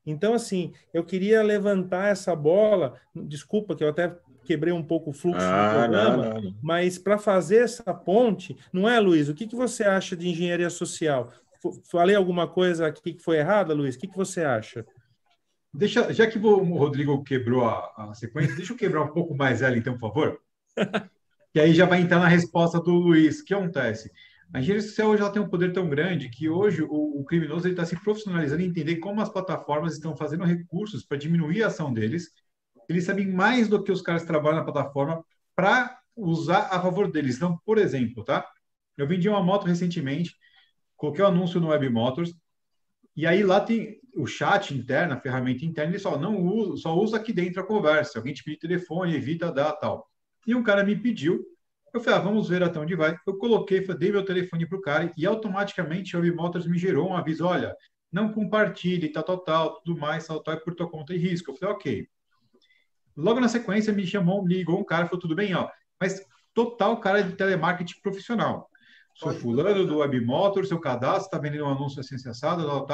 Então, assim, eu queria levantar essa bola, desculpa que eu até quebrei um pouco o fluxo do programa, não. Mas para fazer essa ponte, não é, Luiz? O que você acha de engenharia social? Falei alguma coisa aqui que foi errada, Luiz? O que você acha? Já que o Rodrigo quebrou a sequência, deixa eu quebrar um pouco mais ela, então, por favor. Que aí já vai entrar na resposta do Luiz. O que acontece? A engenharia social hoje ela tem um poder tão grande que hoje o criminoso está se profissionalizando e entender como as plataformas estão fazendo recursos para diminuir a ação deles. Eles sabem mais do que os caras que trabalham na plataforma para usar a favor deles. Então, por exemplo, tá? Eu vendi uma moto recentemente, coloquei um anúncio no Web Motors, e aí lá tem o chat interno, a ferramenta interna, ele só usa aqui dentro a conversa. Se alguém te pedir telefone, evita dar tal. E um cara me pediu, eu falei, vamos ver até onde vai. Eu coloquei, dei meu telefone para o cara e automaticamente a Web Motors me gerou um aviso, olha, não compartilhe, tal, tudo mais, tal, é por tua conta e risco. Eu falei, ok. Logo na sequência, me ligou um cara, falou, tudo bem, mas total cara de telemarketing profissional. Sou fulano do Web Motors, seu cadastro, está vendendo um anúncio assim, assado,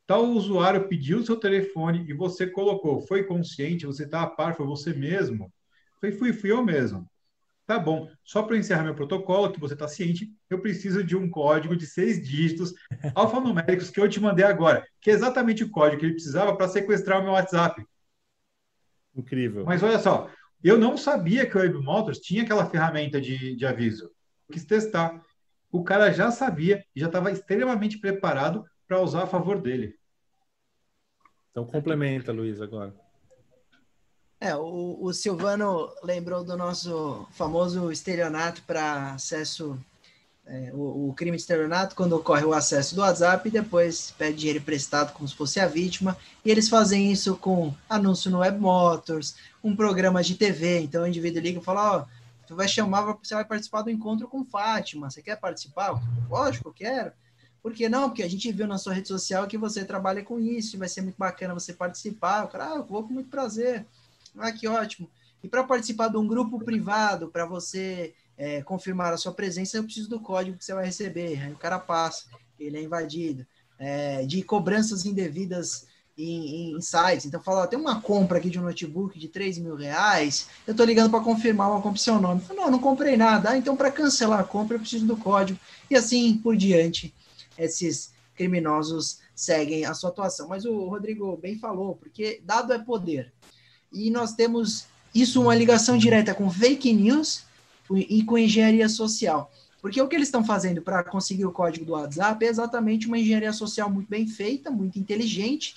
tal usuário pediu o seu telefone e você colocou, foi consciente, você está a par, foi você mesmo? Fui eu mesmo. Tá bom, só para encerrar meu protocolo, que você está ciente, eu preciso de um código de 6 dígitos alfanuméricos que eu te mandei agora, que é exatamente o código que ele precisava para sequestrar o meu WhatsApp. Incrível. Mas olha só, eu não sabia que o WebMotors tinha aquela ferramenta de aviso. Eu quis testar. O cara já sabia e já estava extremamente preparado para usar a favor dele. Então complementa, Luiz, agora. O Silvano lembrou do nosso famoso estelionato para acesso, o crime de estelionato, quando ocorre o acesso do WhatsApp e depois pede dinheiro emprestado como se fosse a vítima, e eles fazem isso com anúncio no WebMotors, um programa de TV, então o indivíduo liga e fala, tu vai chamar, você vai participar do encontro com Fátima, você quer participar? Lógico, eu quero. Por que não? Porque a gente viu na sua rede social que você trabalha com isso, vai ser muito bacana você participar. O cara, eu vou com muito prazer. Ah, que ótimo. E para participar de um grupo privado, para você confirmar a sua presença, eu preciso do código que você vai receber. Aí o cara passa, ele é invadido. De cobranças indevidas em sites. Então, fala, tem uma compra aqui de um notebook de R$3.000, eu estou ligando para confirmar uma compra em seu nome. Falo, não comprei nada. Então, para cancelar a compra, eu preciso do código. E assim por diante, esses criminosos seguem a sua atuação. Mas o Rodrigo bem falou, porque dado é poder. E nós temos isso uma ligação direta com fake news e com engenharia social. Porque o que eles estão fazendo para conseguir o código do WhatsApp é exatamente uma engenharia social muito bem feita, muito inteligente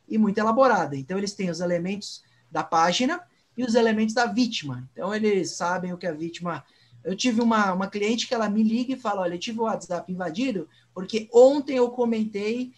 e muito elaborada. Então, eles têm os elementos da página e os elementos da vítima. Então, eles sabem o que a vítima... Eu tive uma cliente que ela me liga e fala, olha, eu tive o WhatsApp invadido porque ontem eu comentei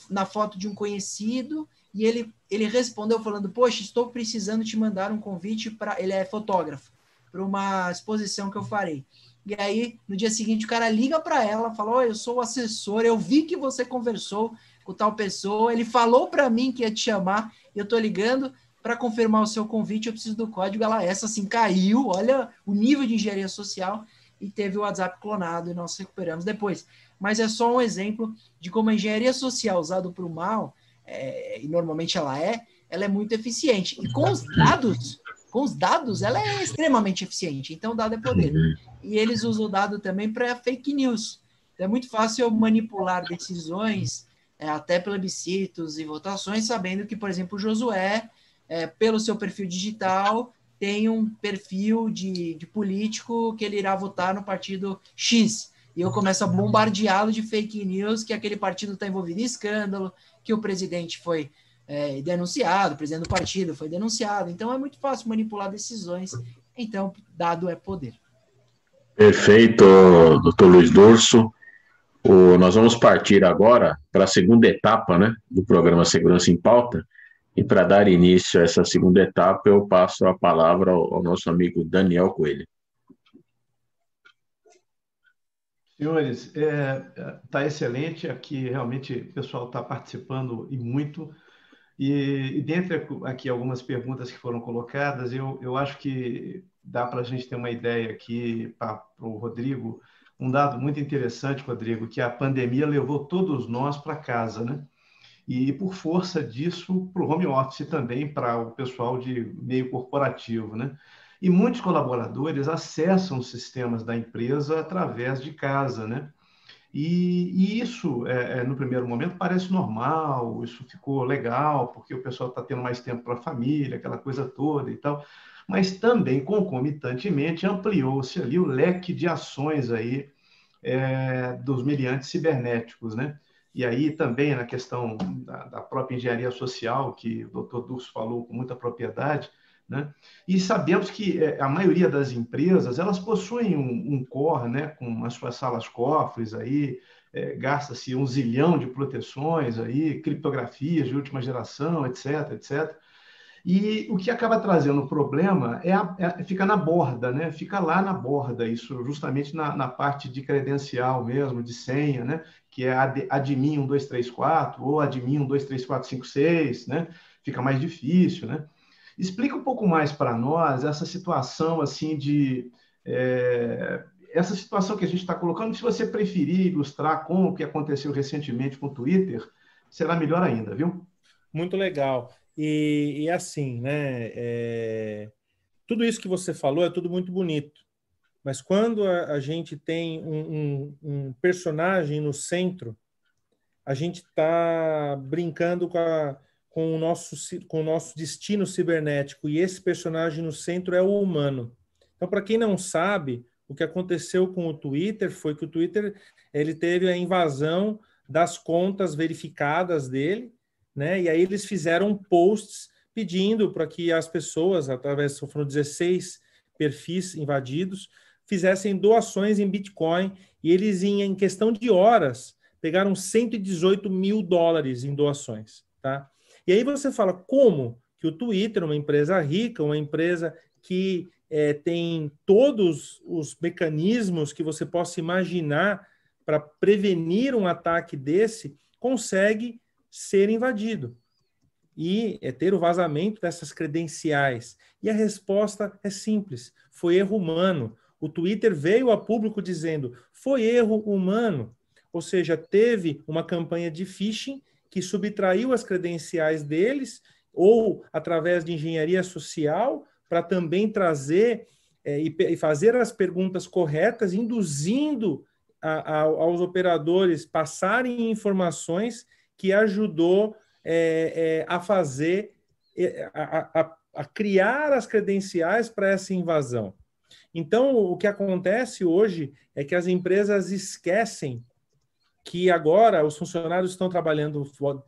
na foto de um conhecido e ele respondeu falando, poxa, estou precisando te mandar um convite para... Ele é fotógrafo, para uma exposição que eu farei. E aí, no dia seguinte, o cara liga para ela, fala, oi, eu sou o assessor, eu vi que você conversou com tal pessoa, ele falou para mim que ia te chamar, eu tô ligando para confirmar o seu convite, eu preciso do código. Ela, essa assim, caiu, olha o nível de engenharia social, e teve o WhatsApp clonado, e nós recuperamos depois. Mas é só um exemplo de como a engenharia social usada para o mal, e normalmente ela é muito eficiente. E com os dados, ela é extremamente eficiente. Então, o dado é poder. E eles usam o dado também para fake news. Então, é muito fácil manipular decisões, até plebiscitos e votações, sabendo que, por exemplo, o Josué, pelo seu perfil digital, tem um perfil de político que ele irá votar no partido X. E eu começo a bombardeá-lo de fake news, que aquele partido está envolvido em escândalo, que o presidente foi denunciado, o presidente do partido foi denunciado. Então, é muito fácil manipular decisões. Então, dado é poder. Perfeito, doutor Luiz Durso. Nós vamos partir agora para a segunda etapa, né, do programa Segurança em Pauta. E para dar início a essa segunda etapa, eu passo a palavra ao nosso amigo Daniel Coelho. Senhores, está excelente. Aqui realmente o pessoal está participando e muito. E dentre aqui algumas perguntas que foram colocadas, eu acho que dá para a gente ter uma ideia aqui para o Rodrigo, um dado muito interessante, Rodrigo, que a pandemia levou todos nós para casa, né? E por força disso, para o home office também, para o pessoal de meio corporativo, né? E muitos colaboradores acessam os sistemas da empresa através de casa, né? E isso, no primeiro momento, parece normal, isso ficou legal, porque o pessoal está tendo mais tempo para a família, aquela coisa toda e tal, mas também, concomitantemente, ampliou-se ali o leque de ações aí, dos meliantes cibernéticos, né? E aí também na questão da própria engenharia social, que o Dr. Durso falou com muita propriedade, né? E sabemos que a maioria das empresas, elas possuem um core, né, com as suas salas cofres, aí, gasta-se 1 zilhão de proteções, aí, criptografias de última geração, etc, etc. E o que acaba trazendo o problema fica na borda, né? Fica lá na borda, isso justamente na parte de credencial mesmo, de senha, né? Que é admin 1234 ou admin 123456, né? Fica mais difícil, né? Explica um pouco mais para nós essa situação assim essa situação que a gente está colocando. Se você preferir ilustrar com o que aconteceu recentemente com o Twitter, será melhor ainda, viu? Muito legal. E assim, né? Tudo isso que você falou é tudo muito bonito, mas quando a gente tem um personagem no centro, a gente está brincando com o nosso destino cibernético, e esse personagem no centro é o humano. Então, para quem não sabe, o que aconteceu com o Twitter foi que o Twitter ele teve a invasão das contas verificadas dele, né? E aí eles fizeram posts pedindo para que as pessoas, através, foram 16 perfis invadidos, fizessem doações em Bitcoin, e eles, em questão de horas, pegaram $118 mil em doações, tá? E aí você fala, como que o Twitter, uma empresa rica, uma empresa que tem todos os mecanismos que você possa imaginar para prevenir um ataque desse, consegue ser invadido e ter o vazamento dessas credenciais? E a resposta é simples, foi erro humano. O Twitter veio a público dizendo, foi erro humano, ou seja, teve uma campanha de phishing que subtraiu as credenciais deles, ou através de engenharia social, para também trazer e fazer as perguntas corretas, induzindo aos operadores passarem informações que ajudou a fazer, a criar as credenciais para essa invasão. Então, o que acontece hoje é que as empresas esquecem que agora os funcionários estão trabalhando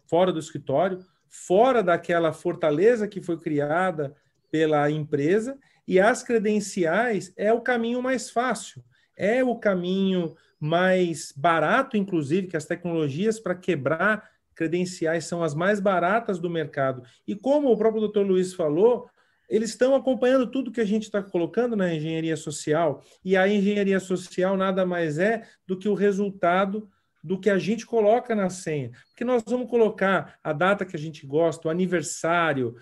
fora do escritório, fora daquela fortaleza que foi criada pela empresa, e as credenciais é o caminho mais fácil, é o caminho mais barato, inclusive, que as tecnologias para quebrar credenciais são as mais baratas do mercado. E como o próprio Dr. Luiz falou, eles estão acompanhando tudo que a gente está colocando na engenharia social, e a engenharia social nada mais é do que o resultado do que a gente coloca na senha. Porque nós vamos colocar a data que a gente gosta, o aniversário,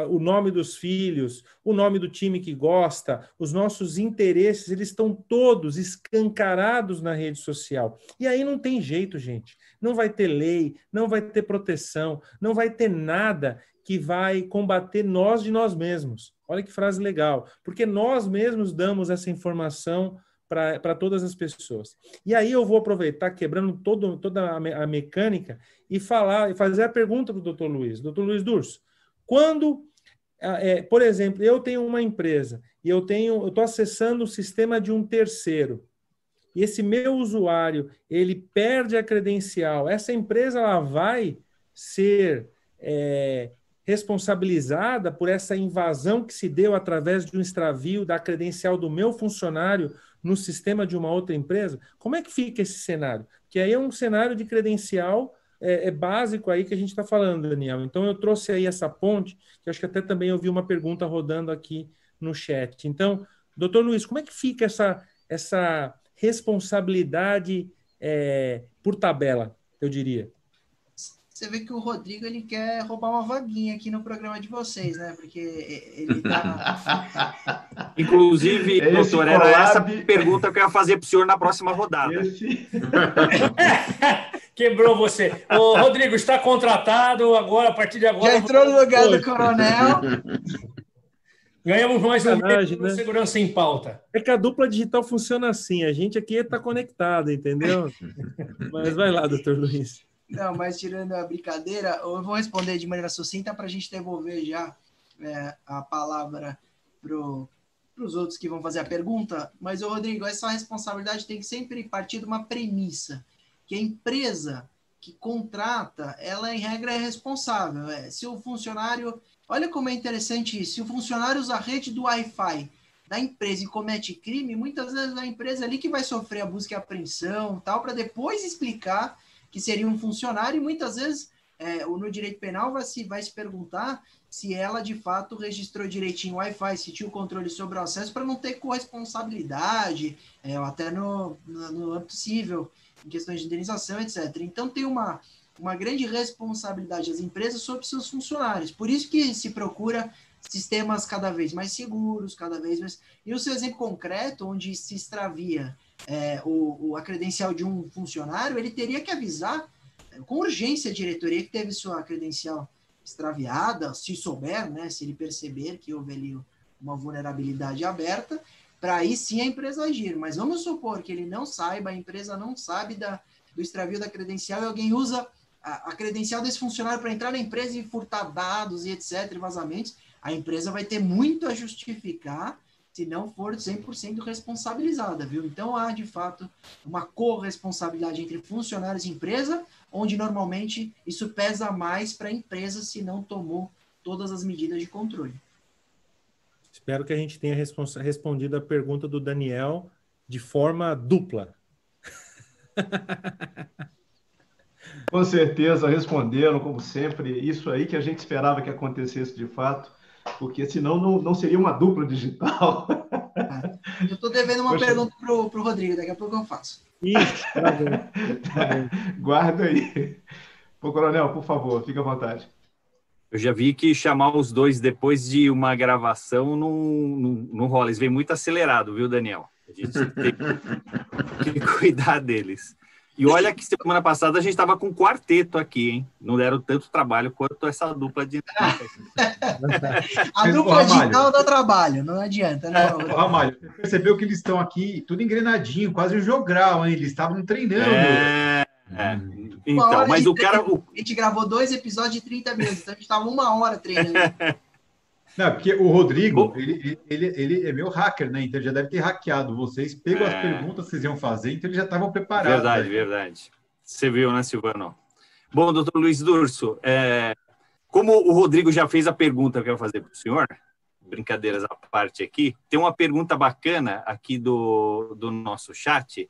o nome dos filhos, o nome do time que gosta, os nossos interesses, eles estão todos escancarados na rede social. E aí não tem jeito, gente. Não vai ter lei, não vai ter proteção, não vai ter nada que vai combater nós de nós mesmos. Olha que frase legal. Porque nós mesmos damos essa informação para todas as pessoas. E aí eu vou aproveitar, quebrando toda a mecânica, e fazer a pergunta para o Dr. Luiz. Dr. Luiz Durso, quando, por exemplo, eu tenho uma empresa e eu estou acessando o sistema de um terceiro, e esse meu usuário, ele perde a credencial, essa empresa ela vai ser responsabilizada por essa invasão que se deu através de um extravio da credencial do meu funcionário no sistema de uma outra empresa? Como é que fica esse cenário? Que aí é um cenário de credencial básico aí que a gente está falando, Daniel. Então, eu trouxe aí essa ponte, que acho que até também eu vi uma pergunta rodando aqui no chat. Então, doutor Luiz, como é que fica essa responsabilidade por tabela, eu diria? Você vê que o Rodrigo ele quer roubar uma vaguinha aqui no programa de vocês, né? Porque ele tá... Inclusive, doutor, era essa pergunta que eu ia fazer para o senhor na próxima rodada. Quebrou você. Ô, Rodrigo, está contratado agora, a partir de agora... Já entrou no lugar do coronel. Ganhamos mais um mês né? Segurança em Pauta. É que a dupla digital funciona assim, a gente aqui está conectado, entendeu? Mas vai lá, doutor Luiz. Não, mas tirando a brincadeira, eu vou responder de maneira sucinta para a gente devolver já a palavra para os outros que vão fazer a pergunta. Mas, Rodrigo, essa responsabilidade tem que sempre partir de uma premissa, que a empresa que contrata, ela, em regra, é responsável. Se o funcionário... Olha como é interessante isso. Se o funcionário usa a rede do Wi-Fi da empresa e comete crime, muitas vezes a empresa ali que vai sofrer a busca e apreensão, tal, para depois explicar que seria um funcionário, e muitas vezes no direito penal vai se perguntar se ela de fato registrou direitinho o Wi-Fi, se tinha o controle sobre o acesso, para não ter corresponsabilidade, ou até no âmbito civil, em questões de indenização, etc. Então tem uma grande responsabilidade das empresas sobre seus funcionários. Por isso que se procura sistemas cada vez mais seguros, cada vez mais... E o seu exemplo concreto, onde se extravia a credencial de um funcionário, ele teria que avisar com urgência a diretoria que teve sua credencial extraviada, se souber, né, se ele perceber que houve ali uma vulnerabilidade aberta, para aí sim a empresa agir. Mas vamos supor que ele não saiba, a empresa não sabe do extravio da credencial e alguém usa a credencial desse funcionário para entrar na empresa e furtar dados e etc, vazamentos, a empresa vai ter muito a justificar se não for 100% responsabilizada, viu? Então, há, de fato, uma corresponsabilidade entre funcionários e empresa, onde, normalmente, isso pesa mais para a empresa se não tomou todas as medidas de controle. Espero que a gente tenha respondido a pergunta do Daniel de forma dupla. Com certeza responderam, como sempre, isso aí que a gente esperava que acontecesse de fato, porque senão não seria uma dupla digital. Eu estou devendo uma pergunta para o Rodrigo, daqui a pouco eu faço. Isso, tá bom. Guarda aí. Pô, Coronel, por favor, fique à vontade. Eu já vi que chamar os dois depois de uma gravação não rola. Eles vêm muito acelerado, viu, Daniel? A gente tem que cuidar deles. E olha que semana passada a gente estava com um quarteto aqui, hein? Não deram tanto trabalho quanto essa dupla de... A dupla digital dá trabalho, não adianta. Não. Ramalho, você percebeu que eles estão aqui tudo engrenadinho, quase um jogral, hein? Eles estavam treinando. Então, mas o cara... A gente gravou 2 episódios de 30 minutos, então a gente estava 1 hora treinando. Não, porque o Rodrigo, ele é meu hacker, né? Então ele já deve ter hackeado vocês, pegou as perguntas que vocês iam fazer, então eles já estavam preparados. Verdade, né? verdade. Você viu, né, Silvano? Bom, doutor Luiz Durso, como o Rodrigo já fez a pergunta que eu quero fazer para o senhor, brincadeiras à parte aqui, tem uma pergunta bacana aqui do nosso chat,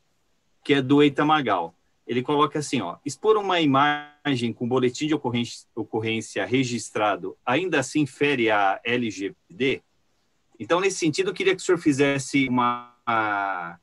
que é do Eita Magal. Ele coloca assim, ó, expor uma imagem com boletim de ocorrência registrado ainda assim fere a LGPD? Então, nesse sentido, eu queria que o senhor fizesse uma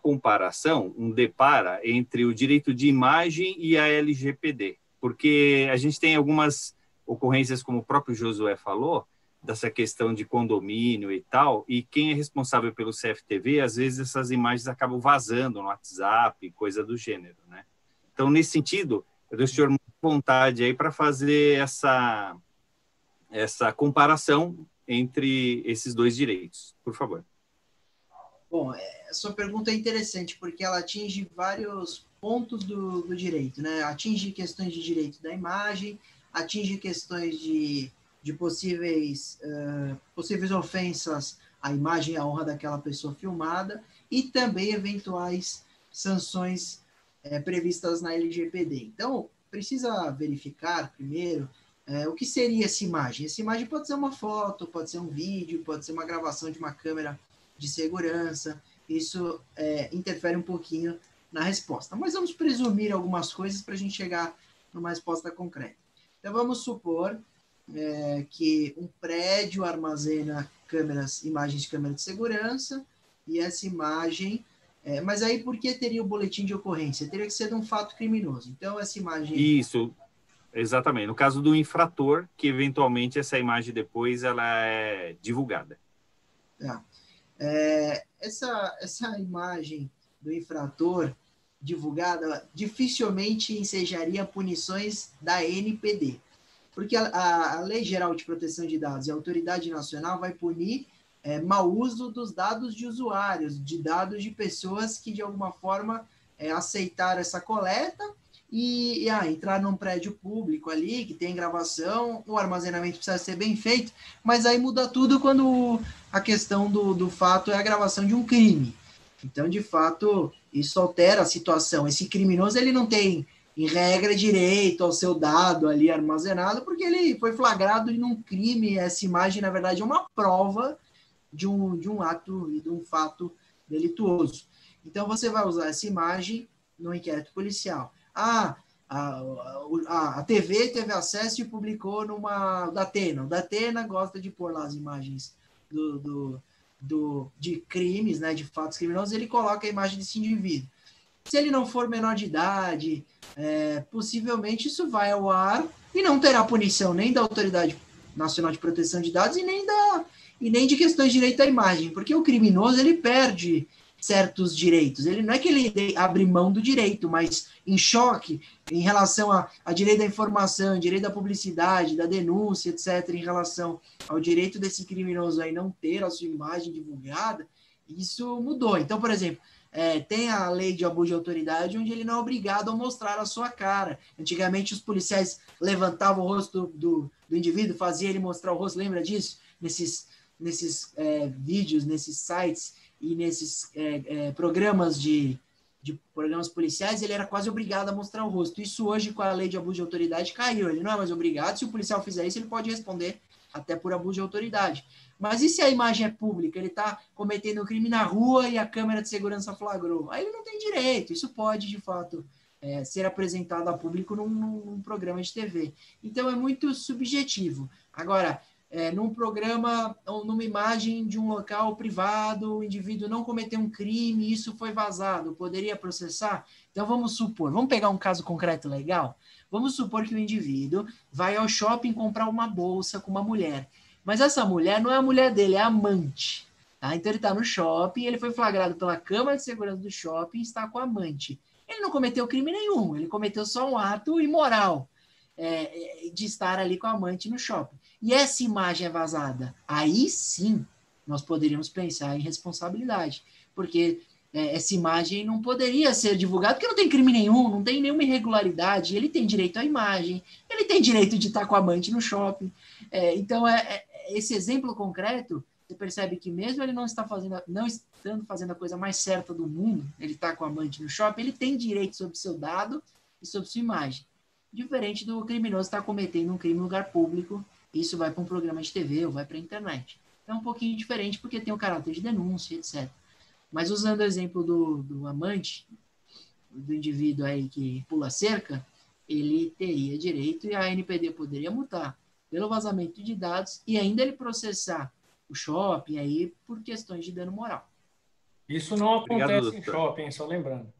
comparação, um depara entre o direito de imagem e a LGPD, porque a gente tem algumas ocorrências, como o próprio Josué falou, dessa questão de condomínio e tal, e quem é responsável pelo CFTV, às vezes essas imagens acabam vazando no WhatsApp, coisa do gênero, né? Então, nesse sentido, eu deixo o senhor muita vontade aí para fazer essa comparação entre esses dois direitos, por favor. Bom, a sua pergunta é interessante, porque ela atinge vários pontos do direito, né? Atinge questões de direito da imagem, atinge questões de possíveis ofensas à imagem e à honra daquela pessoa filmada e também eventuais sanções previstas na LGPD. Então, precisa verificar primeiro o que seria essa imagem. Essa imagem pode ser uma foto, pode ser um vídeo, pode ser uma gravação de uma câmera de segurança. Isso interfere um pouquinho na resposta. Mas vamos presumir algumas coisas para a gente chegar numa resposta concreta. Então, vamos supor que um prédio armazena imagens de câmera de segurança, e essa imagem... mas aí, por que teria o boletim de ocorrência? Teria que ser de um fato criminoso. Então, essa imagem... Isso, exatamente. No caso do infrator, que eventualmente essa imagem depois ela é divulgada. Essa imagem do infrator divulgada dificilmente ensejaria punições da NPD. Porque a Lei Geral de Proteção de Dados e a Autoridade Nacional vai punir mau uso dos dados de usuários, de dados de pessoas que, de alguma forma, aceitaram essa coleta e entrar num prédio público ali, que tem gravação, o armazenamento precisa ser bem feito, mas aí muda tudo quando a questão do fato é a gravação de um crime. Então, de fato, isso altera a situação. Esse criminoso, ele não tem, em regra, direito ao seu dado ali armazenado, porque ele foi flagrado em um crime. Essa imagem, na verdade, é uma prova de um ato e de um fato delituoso. Então, você vai usar essa imagem no inquérito policial. A TV teve acesso e publicou numa Datena. O Datena gosta de pôr lá as imagens de crimes, né, de fatos criminosos, ele coloca a imagem desse indivíduo. Se ele não for menor de idade, possivelmente isso vai ao ar e não terá punição nem da Autoridade Nacional de Proteção de Dados e nem de questões de direito à imagem, porque o criminoso ele perde certos direitos. Ele não é que ele abre mão do direito, mas em choque em relação a direito da informação, direito da publicidade, da denúncia, etc., em relação ao direito desse criminoso aí não ter a sua imagem divulgada, Isso mudou. Então, por exemplo, tem a lei de abuso de autoridade, onde ele não é obrigado a mostrar a sua cara. Antigamente, os policiais levantavam o rosto do indivíduo, faziam ele mostrar o rosto, lembra disso? Nesses vídeos, nesses sites e nesses programas de programas policiais, ele era quase obrigado a mostrar o rosto. Isso hoje, com a lei de abuso de autoridade, caiu. Ele não é mais obrigado. Se o policial fizer isso, ele pode responder até por abuso de autoridade. Mas e se a imagem é pública? Ele está cometendo um crime na rua e a câmera de segurança flagrou? Aí ele não tem direito. Isso pode, de fato, ser apresentado a público num programa de TV. Então, é muito subjetivo. Agora, num programa, ou numa imagem de um local privado, o indivíduo não cometeu um crime, isso foi vazado, poderia processar? Então, vamos supor, vamos pegar um caso concreto legal? Vamos supor que o indivíduo vai ao shopping comprar uma bolsa com uma mulher. Mas essa mulher não é a mulher dele, é a amante. Tá? Então, ele está no shopping, ele foi flagrado pela Câmara de Segurança do shopping e está com a amante. Ele não cometeu crime nenhum, ele cometeu só um ato imoral de estar ali com a amante no shopping. E essa imagem é vazada. Aí sim, nós poderíamos pensar em responsabilidade. Porque essa imagem não poderia ser divulgada, porque não tem crime nenhum, não tem nenhuma irregularidade. Ele tem direito à imagem, ele tem direito de estar com a amante no shopping. Então, esse exemplo concreto, você percebe que mesmo ele não estando fazendo a coisa mais certa do mundo, ele está com a amante no shopping, ele tem direito sobre seu dado e sobre sua imagem. Diferente do criminoso estar cometendo um crime em lugar público, isso vai para um programa de TV ou vai para a internet. É um pouquinho diferente porque tem o caráter de denúncia, etc. Mas usando o exemplo do amante, do indivíduo aí que pula cerca, ele teria direito e a ANPD poderia multar pelo vazamento de dados e ainda ele processar o shopping aí por questões de dano moral. Isso não acontece Obrigado, em shopping, só lembrando.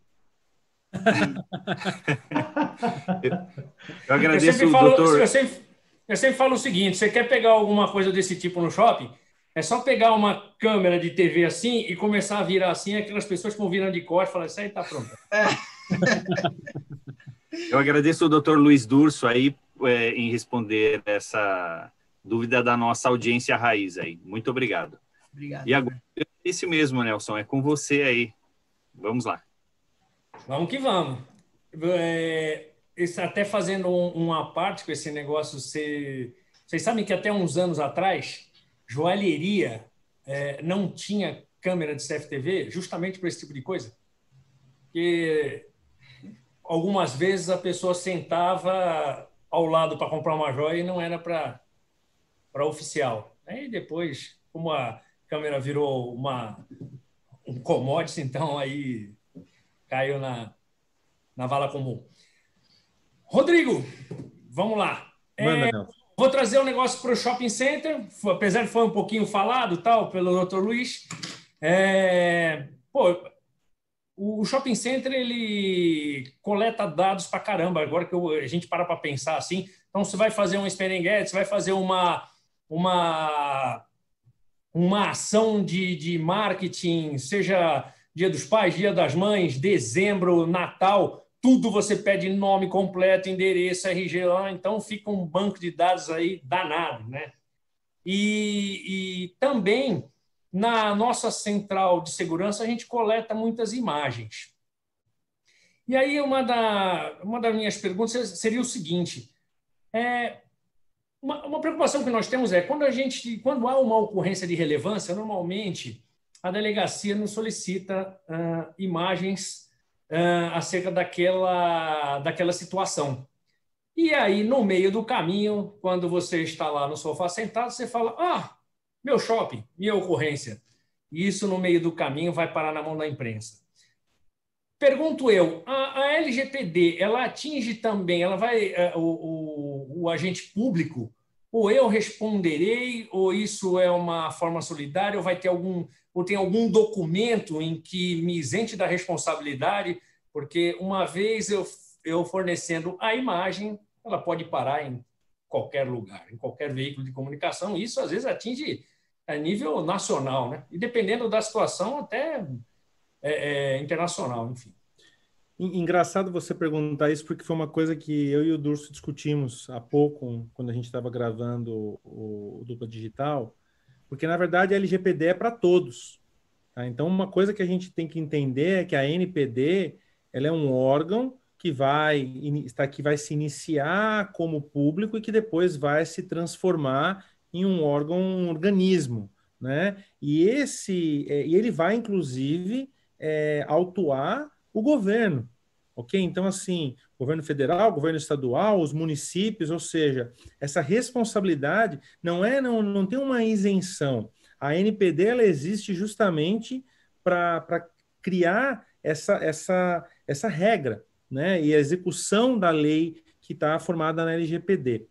Eu agradeço, doutor. Eu sempre falo o seguinte, você quer pegar alguma coisa desse tipo no shopping, é só pegar uma câmera de TV assim e começar a virar assim, aquelas pessoas que vão virando de costas e falam, isso aí tá pronto. Eu agradeço o doutor Luiz Durso aí em responder essa dúvida da nossa audiência raiz aí. Muito obrigado. Obrigado. E agora, esse mesmo, Nelson, é com você aí. Vamos lá. Vamos que vamos. Até fazendo uma parte com esse negócio, vocês sabem que até uns anos atrás, joalheria não tinha câmera de CFTV justamente por esse tipo de coisa? Porque algumas vezes a pessoa sentava ao lado para comprar uma joia e não era para oficial. Aí depois, como a câmera virou um commodity, então aí caiu na vala comum. Rodrigo, vamos lá. Manda, Nelson. Vou trazer um negócio para o shopping center, apesar de foi um pouquinho falado tal pelo Dr. Luiz. O shopping center ele coleta dados para caramba. Agora que a gente para pensar assim, então você vai fazer um spending ad, você vai fazer uma ação de marketing, seja Dia dos Pais, Dia das Mães, dezembro, Natal, tudo você pede nome completo, endereço, RG, então fica um banco de dados aí danado, né? E também na nossa central de segurança a gente coleta muitas imagens. E aí uma das minhas perguntas seria o seguinte: uma preocupação que nós temos é quando há uma ocorrência de relevância, normalmente a delegacia nos solicita imagens acerca daquela situação. E aí, no meio do caminho, quando você está lá no sofá sentado, você fala, meu shopping, minha ocorrência. E isso, no meio do caminho, vai parar na mão da imprensa. Pergunto eu, a LGPD, ela atinge também, ela vai, o agente público, ou eu responderei, ou isso é uma forma solidária, ou tem algum documento em que me isente da responsabilidade, porque uma vez eu fornecendo a imagem, ela pode parar em qualquer lugar, em qualquer veículo de comunicação, e isso às vezes atinge a nível nacional, né? E dependendo da situação, até internacional, enfim. Engraçado você perguntar isso, porque foi uma coisa que eu e o Durso discutimos há pouco, quando a gente estava gravando o Dupla Digital, porque, na verdade, a LGPD é para todos. Tá? Então, uma coisa que a gente tem que entender é que a ANPD ela é um órgão que vai se iniciar como público e que depois vai se transformar em um órgão, um organismo, né? E ele vai, inclusive, autuar o governo, ok? Então, assim, governo federal, governo estadual, os municípios, ou seja, essa responsabilidade não tem uma isenção. A NPD ela existe justamente para criar essa regra, né? E a execução da lei que está formada na LGPD.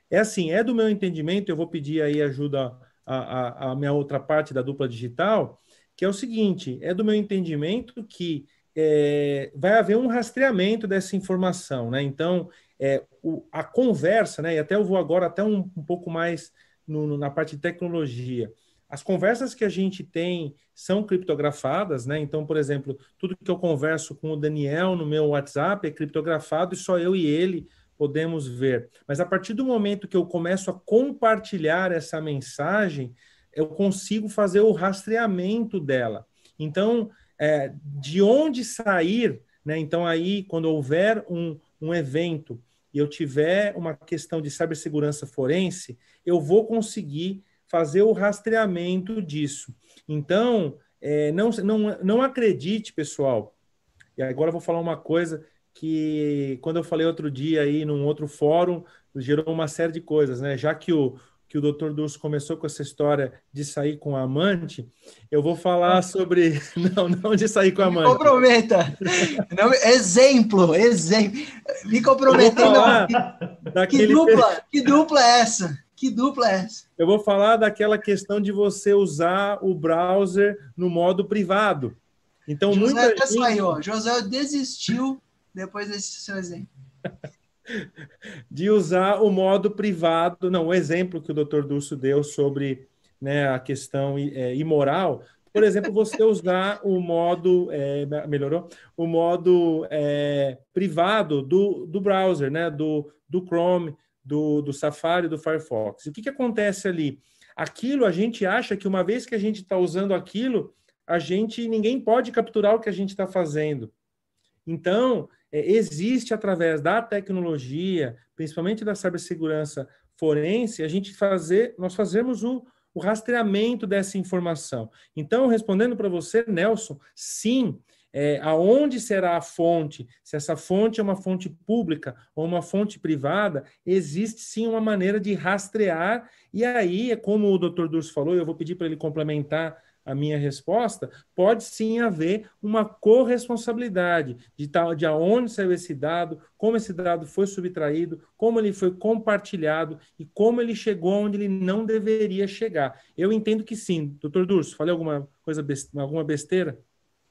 É assim, é do meu entendimento, eu vou pedir aí ajuda à minha outra parte da dupla digital, que é o seguinte, é do meu entendimento que vai haver um rastreamento dessa informação, né? Então, a conversa, né? E até eu vou agora até um pouco mais na parte de tecnologia. As conversas que a gente tem são criptografadas, né? Então, por exemplo, tudo que eu converso com o Daniel no meu WhatsApp é criptografado e só eu e ele podemos ver. Mas a partir do momento que eu começo a compartilhar essa mensagem, eu consigo fazer o rastreamento dela. Então, de onde sair, né? Então, aí, quando houver um evento e eu tiver uma questão de cibersegurança forense, eu vou conseguir fazer o rastreamento disso. Então, não acredite, pessoal, e agora eu vou falar uma coisa que, quando eu falei outro dia aí num outro fórum, gerou uma série de coisas, né? Já que o Dr. Durso começou com essa história de sair com a amante, eu vou falar sobre... Não de sair com a amante. Me comprometa. Não, exemplo. Me comprometendo. Que dupla é essa? Que dupla é essa? Eu vou falar daquela questão de você usar o browser no modo privado. Então, José até saiu. José desistiu depois desse seu exemplo. De usar o modo privado. Não, o exemplo que o Dr. Durso deu sobre, né, a questão imoral. Por exemplo, você usar o modo... melhorou? O modo privado do browser, né? Do Chrome, do Safari, do Firefox. E o que acontece ali? Aquilo, a gente acha que uma vez que a gente está usando aquilo, ninguém pode capturar o que a gente está fazendo. Então, existe através da tecnologia, principalmente da cibersegurança forense, nós fazemos o rastreamento dessa informação. Então, respondendo para você, Nelson, sim, aonde será a fonte, se essa fonte é uma fonte pública ou uma fonte privada, existe sim uma maneira de rastrear, e aí, como o Dr. Durso falou, eu vou pedir para ele complementar a minha resposta, pode sim haver uma corresponsabilidade de aonde saiu esse dado, como esse dado foi subtraído, como ele foi compartilhado e como ele chegou onde ele não deveria chegar. Eu entendo que sim. Dr. Durso, falei alguma besteira?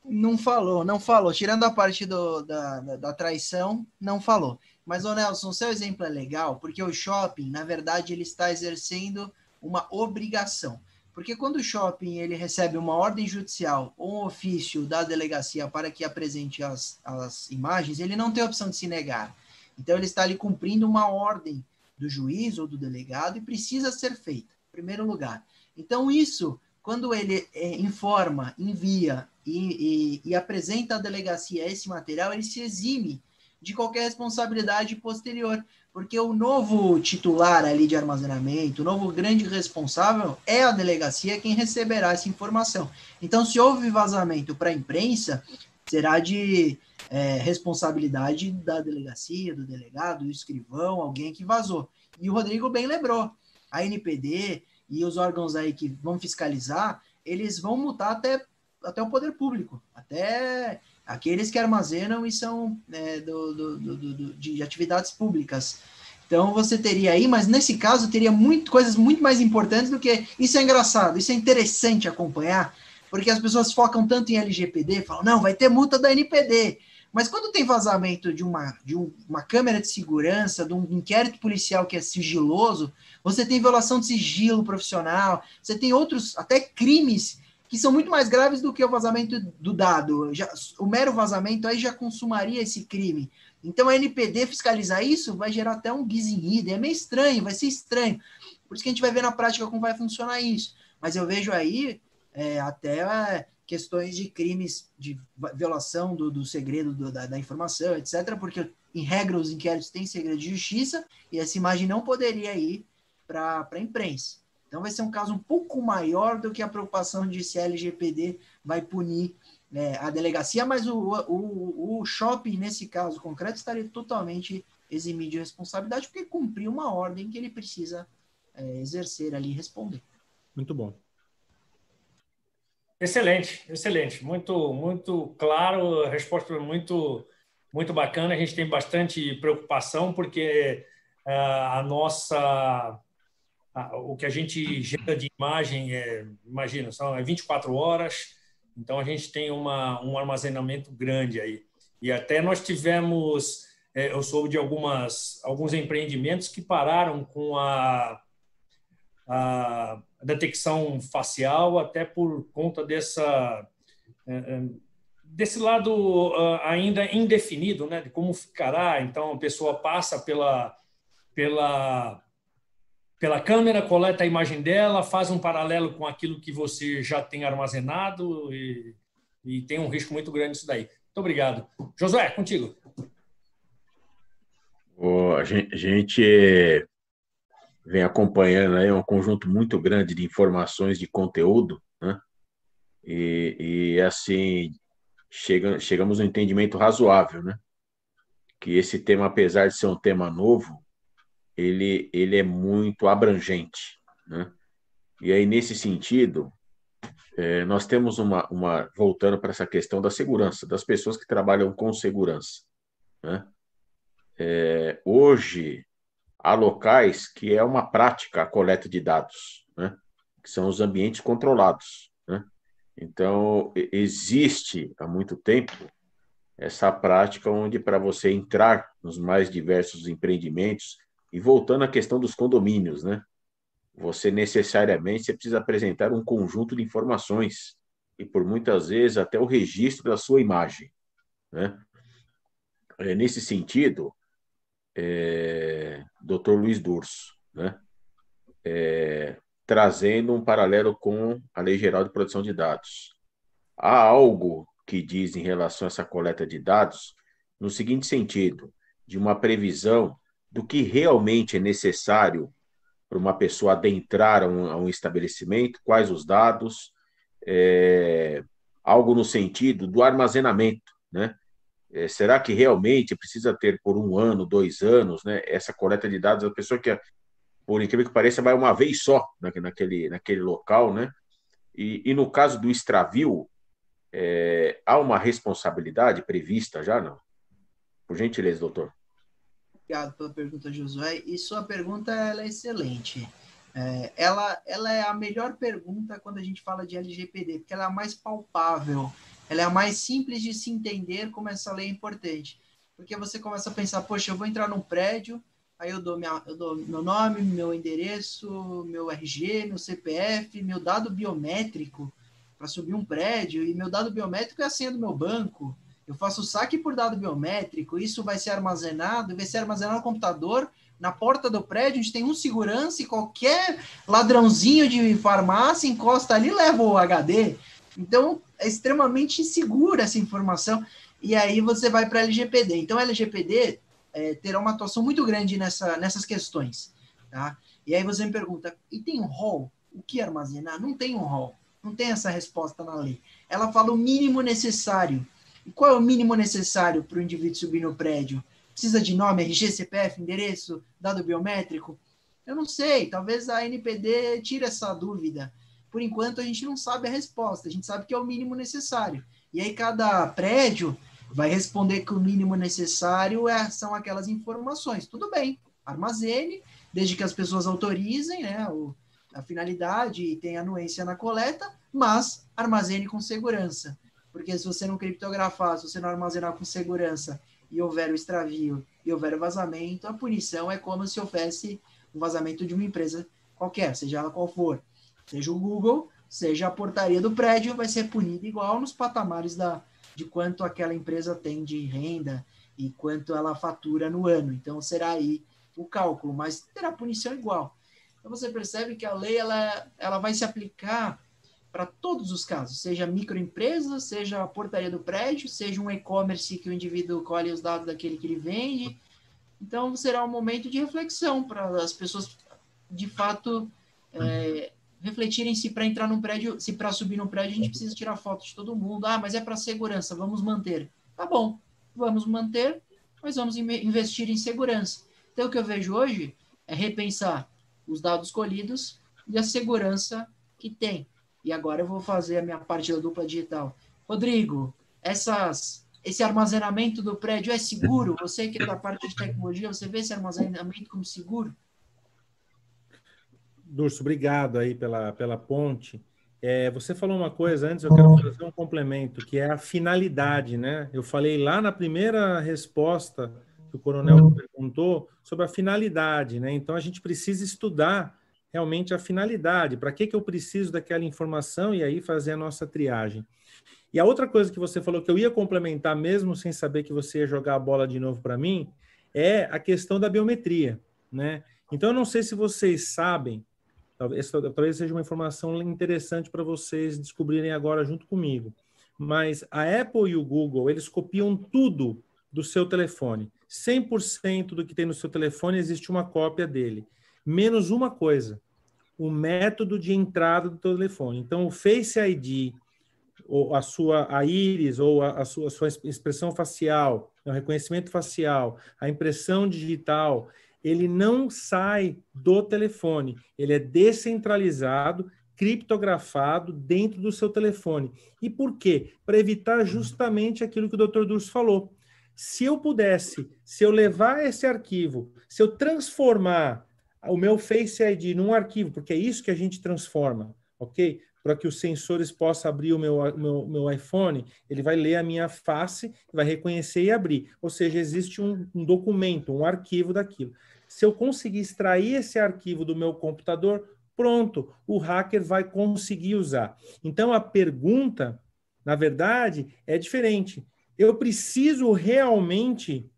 Não falou. Tirando a parte da traição, não falou. Mas, Nelson, o seu exemplo é legal, porque o shopping, na verdade, ele está exercendo uma obrigação. Porque quando o shopping ele recebe uma ordem judicial ou um ofício da delegacia para que apresente as imagens, ele não tem a opção de se negar. Então, ele está ali cumprindo uma ordem do juiz ou do delegado e precisa ser feita, em primeiro lugar. Então, isso, quando ele informa, envia e apresenta à delegacia esse material, ele se exime de qualquer responsabilidade posterior, porque o novo titular ali de armazenamento, o novo grande responsável é a delegacia quem receberá essa informação. Então, se houve vazamento para a imprensa, será de responsabilidade da delegacia, do delegado, do escrivão, alguém que vazou. E o Rodrigo bem lembrou, a ANPD e os órgãos aí que vão fiscalizar, eles vão multar até o poder público, até aqueles que armazenam e são de atividades públicas. Então, você teria aí, mas nesse caso, teria coisas muito mais importantes do que... Isso é engraçado, isso é interessante acompanhar, porque as pessoas focam tanto em LGPD, falam, não, vai ter multa da NPD. Mas quando tem vazamento de uma câmera de segurança, de um inquérito policial que é sigiloso, você tem violação de sigilo profissional, você tem outros, até crimes, que são muito mais graves do que o vazamento do dado. O mero vazamento aí já consumaria esse crime. Então, a NPD fiscalizar isso vai gerar até um bis in idem. É meio estranho, vai ser estranho. Por isso que a gente vai ver na prática como vai funcionar isso. Mas eu vejo aí até questões de crimes de violação do segredo da informação, etc., porque, em regra, os inquéritos têm segredo de justiça e essa imagem não poderia ir para a imprensa. Então, vai ser um caso um pouco maior do que a preocupação de se a LGPD vai punir a delegacia, mas o shopping, nesse caso concreto, estaria totalmente eximido de responsabilidade, porque cumpriu uma ordem que ele precisa exercer ali e responder. Muito bom. Excelente, excelente. Muito, muito claro, a resposta é muito, muito bacana. A gente tem bastante preocupação, porque o que a gente gera de imagem imagina, são 24 horas, então a gente tem um armazenamento grande aí. E até nós tivemos, eu soube de alguns empreendimentos que pararam com a detecção facial, até por conta desse lado ainda indefinido, né, de como ficará. Então, a pessoa passa pela câmera, coleta a imagem dela, faz um paralelo com aquilo que você já tem armazenado e tem um risco muito grande nisso daí. Muito obrigado. Josué, contigo. A gente vem acompanhando aí um conjunto muito grande de informações, de conteúdo, né? E assim, chegamos a um entendimento razoável, né? Que esse tema, apesar de ser um tema novo, ele é muito abrangente, né? E aí, nesse sentido, nós temos voltando para essa questão da segurança, das pessoas que trabalham com segurança, né? Hoje, há locais que é uma prática a coleta de dados, né? Que são os ambientes controlados, né? Então, existe há muito tempo essa prática onde, para você entrar nos mais diversos empreendimentos, e voltando à questão dos condomínios, né? Você necessariamente precisa apresentar um conjunto de informações e, por muitas vezes, até o registro da sua imagem, né? Nesse sentido, Dr. Luiz Durso, né? Trazendo um paralelo com a Lei Geral de Proteção de Dados. Há algo que diz em relação a essa coleta de dados no seguinte sentido, de uma previsão do que realmente é necessário para uma pessoa adentrar a um estabelecimento, quais os dados, algo no sentido do armazenamento, né? Será que realmente precisa ter por 1 ano, 2 anos, né, essa coleta de dados? A pessoa que, por incrível que pareça, vai uma vez só naquele local, né? E no caso do extravio, há uma responsabilidade prevista já, não? Por gentileza, doutor. Obrigado pela pergunta, Josué. E sua pergunta ela é excelente. Ela é a melhor pergunta quando a gente fala de LGPD, porque ela é a mais palpável, ela é a mais simples de se entender como essa lei é importante. Porque você começa a pensar, poxa, eu vou entrar num prédio, aí eu dou meu nome, meu endereço, meu RG, meu CPF, meu dado biométrico para subir um prédio, e meu dado biométrico é a senha do meu banco. Eu faço saque por dado biométrico, isso vai ser armazenado no computador, na porta do prédio, onde tem um segurança e qualquer ladrãozinho de farmácia encosta ali e leva o HD. Então, é extremamente insegura essa informação. E aí você vai para a LGPD. Então, a LGPD terá uma atuação muito grande nessas questões. Tá? E aí você me pergunta, e tem um rol? O que armazenar? Não tem um rol. Não tem essa resposta na lei. Ela fala o mínimo necessário. E qual é o mínimo necessário para o indivíduo subir no prédio? Precisa de nome, RG, CPF, endereço, dado biométrico? Eu não sei, talvez a NPD tire essa dúvida. Por enquanto, a gente não sabe a resposta, a gente sabe que é o mínimo necessário. E aí cada prédio vai responder que o mínimo necessário são aquelas informações. Tudo bem, armazene, desde que as pessoas autorizem, né, a finalidade e tenha anuência na coleta, mas armazene com segurança. Porque se você não criptografar, se você não armazenar com segurança e houver o extravio e houver o vazamento, a punição é como se houvesse um vazamento de uma empresa qualquer, seja ela qual for. Seja o Google, seja a portaria do prédio, vai ser punida igual nos patamares de quanto aquela empresa tem de renda e quanto ela fatura no ano. Então, será aí o cálculo, mas terá punição igual. Então, você percebe que a lei ela vai se aplicar para todos os casos, seja microempresa, seja a portaria do prédio, seja um e-commerce que o indivíduo colhe os dados daquele que ele vende. Então, será um momento de reflexão para as pessoas, de fato, refletirem se para entrar num prédio, se para subir num prédio a gente precisa tirar foto de todo mundo. Ah, mas é para segurança, vamos manter. Tá bom, vamos manter, mas vamos investir em segurança. Então, o que eu vejo hoje é repensar os dados colhidos e a segurança que tem. E agora eu vou fazer a minha parte da dupla digital. Rodrigo, esse armazenamento do prédio é seguro? Você que é da parte de tecnologia, você vê esse armazenamento como seguro? Durso, obrigado aí pela ponte. Você falou uma coisa antes, eu quero fazer um complemento, que é a finalidade, né? Eu falei lá na primeira resposta que o coronel perguntou sobre a finalidade, né? Então, a gente precisa estudar realmente a finalidade, para que eu preciso daquela informação e aí fazer a nossa triagem. E a outra coisa que você falou que eu ia complementar mesmo sem saber que você ia jogar a bola de novo para mim, é a questão da biometria, né? Então, eu não sei se vocês sabem, talvez seja uma informação interessante para vocês descobrirem agora junto comigo, mas a Apple e o Google, eles copiam tudo do seu telefone. 100% do que tem no seu telefone existe uma cópia dele, menos uma coisa, o método de entrada do teu telefone. Então, o Face ID, ou a íris, ou a sua expressão facial, o reconhecimento facial, a impressão digital, ele não sai do telefone, ele é descentralizado, criptografado dentro do seu telefone. E por quê? Para evitar justamente aquilo que o Dr. Durso falou. Se eu levar esse arquivo, se eu transformar o meu Face ID num arquivo, porque é isso que a gente transforma, ok? Para que os sensores possam abrir o meu iPhone, ele vai ler a minha face, vai reconhecer e abrir. Ou seja, existe um documento, um arquivo daquilo. Se eu conseguir extrair esse arquivo do meu computador, pronto, o hacker vai conseguir usar. Então, a pergunta, na verdade, é diferente. Eu preciso realmente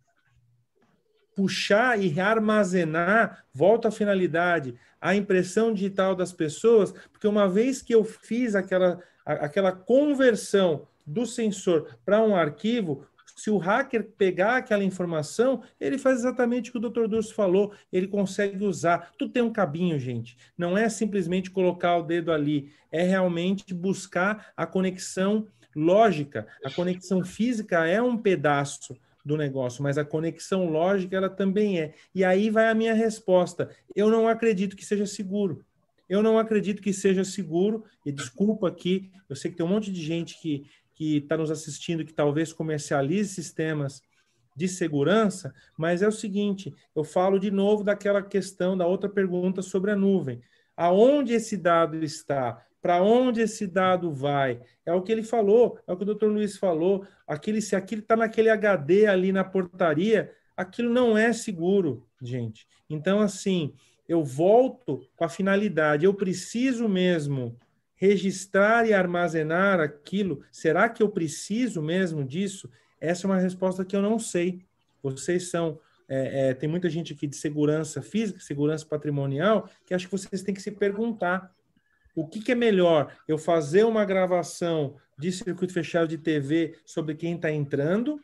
puxar e armazenar, volta à finalidade, a impressão digital das pessoas, porque uma vez que eu fiz aquela conversão do sensor para um arquivo, se o hacker pegar aquela informação, ele faz exatamente o que o Dr. Durso falou, ele consegue usar. Tudo tem um cabinho, gente. Não é simplesmente colocar o dedo ali, é realmente buscar a conexão lógica. A conexão física é um pedaço do negócio, mas a conexão lógica ela também é. E aí vai a minha resposta. Eu não acredito que seja seguro. Eu não acredito que seja seguro, e desculpa aqui, eu sei que tem um monte de gente que está nos assistindo, que talvez comercialize sistemas de segurança, mas é o seguinte, eu falo de novo daquela questão, da outra pergunta sobre a nuvem. Aonde esse dado está? Para onde esse dado vai? É o que ele falou, é o que o Dr. Luiz falou. Se aquilo está naquele HD ali na portaria, aquilo não é seguro, gente. Então, assim, eu volto com a finalidade. Eu preciso mesmo registrar e armazenar aquilo. Será que eu preciso mesmo disso? Essa é uma resposta que eu não sei. Vocês são... tem muita gente aqui de segurança física, segurança patrimonial, que acho que vocês têm que se perguntar. O que é melhor? Eu fazer uma gravação de circuito fechado de TV sobre quem está entrando,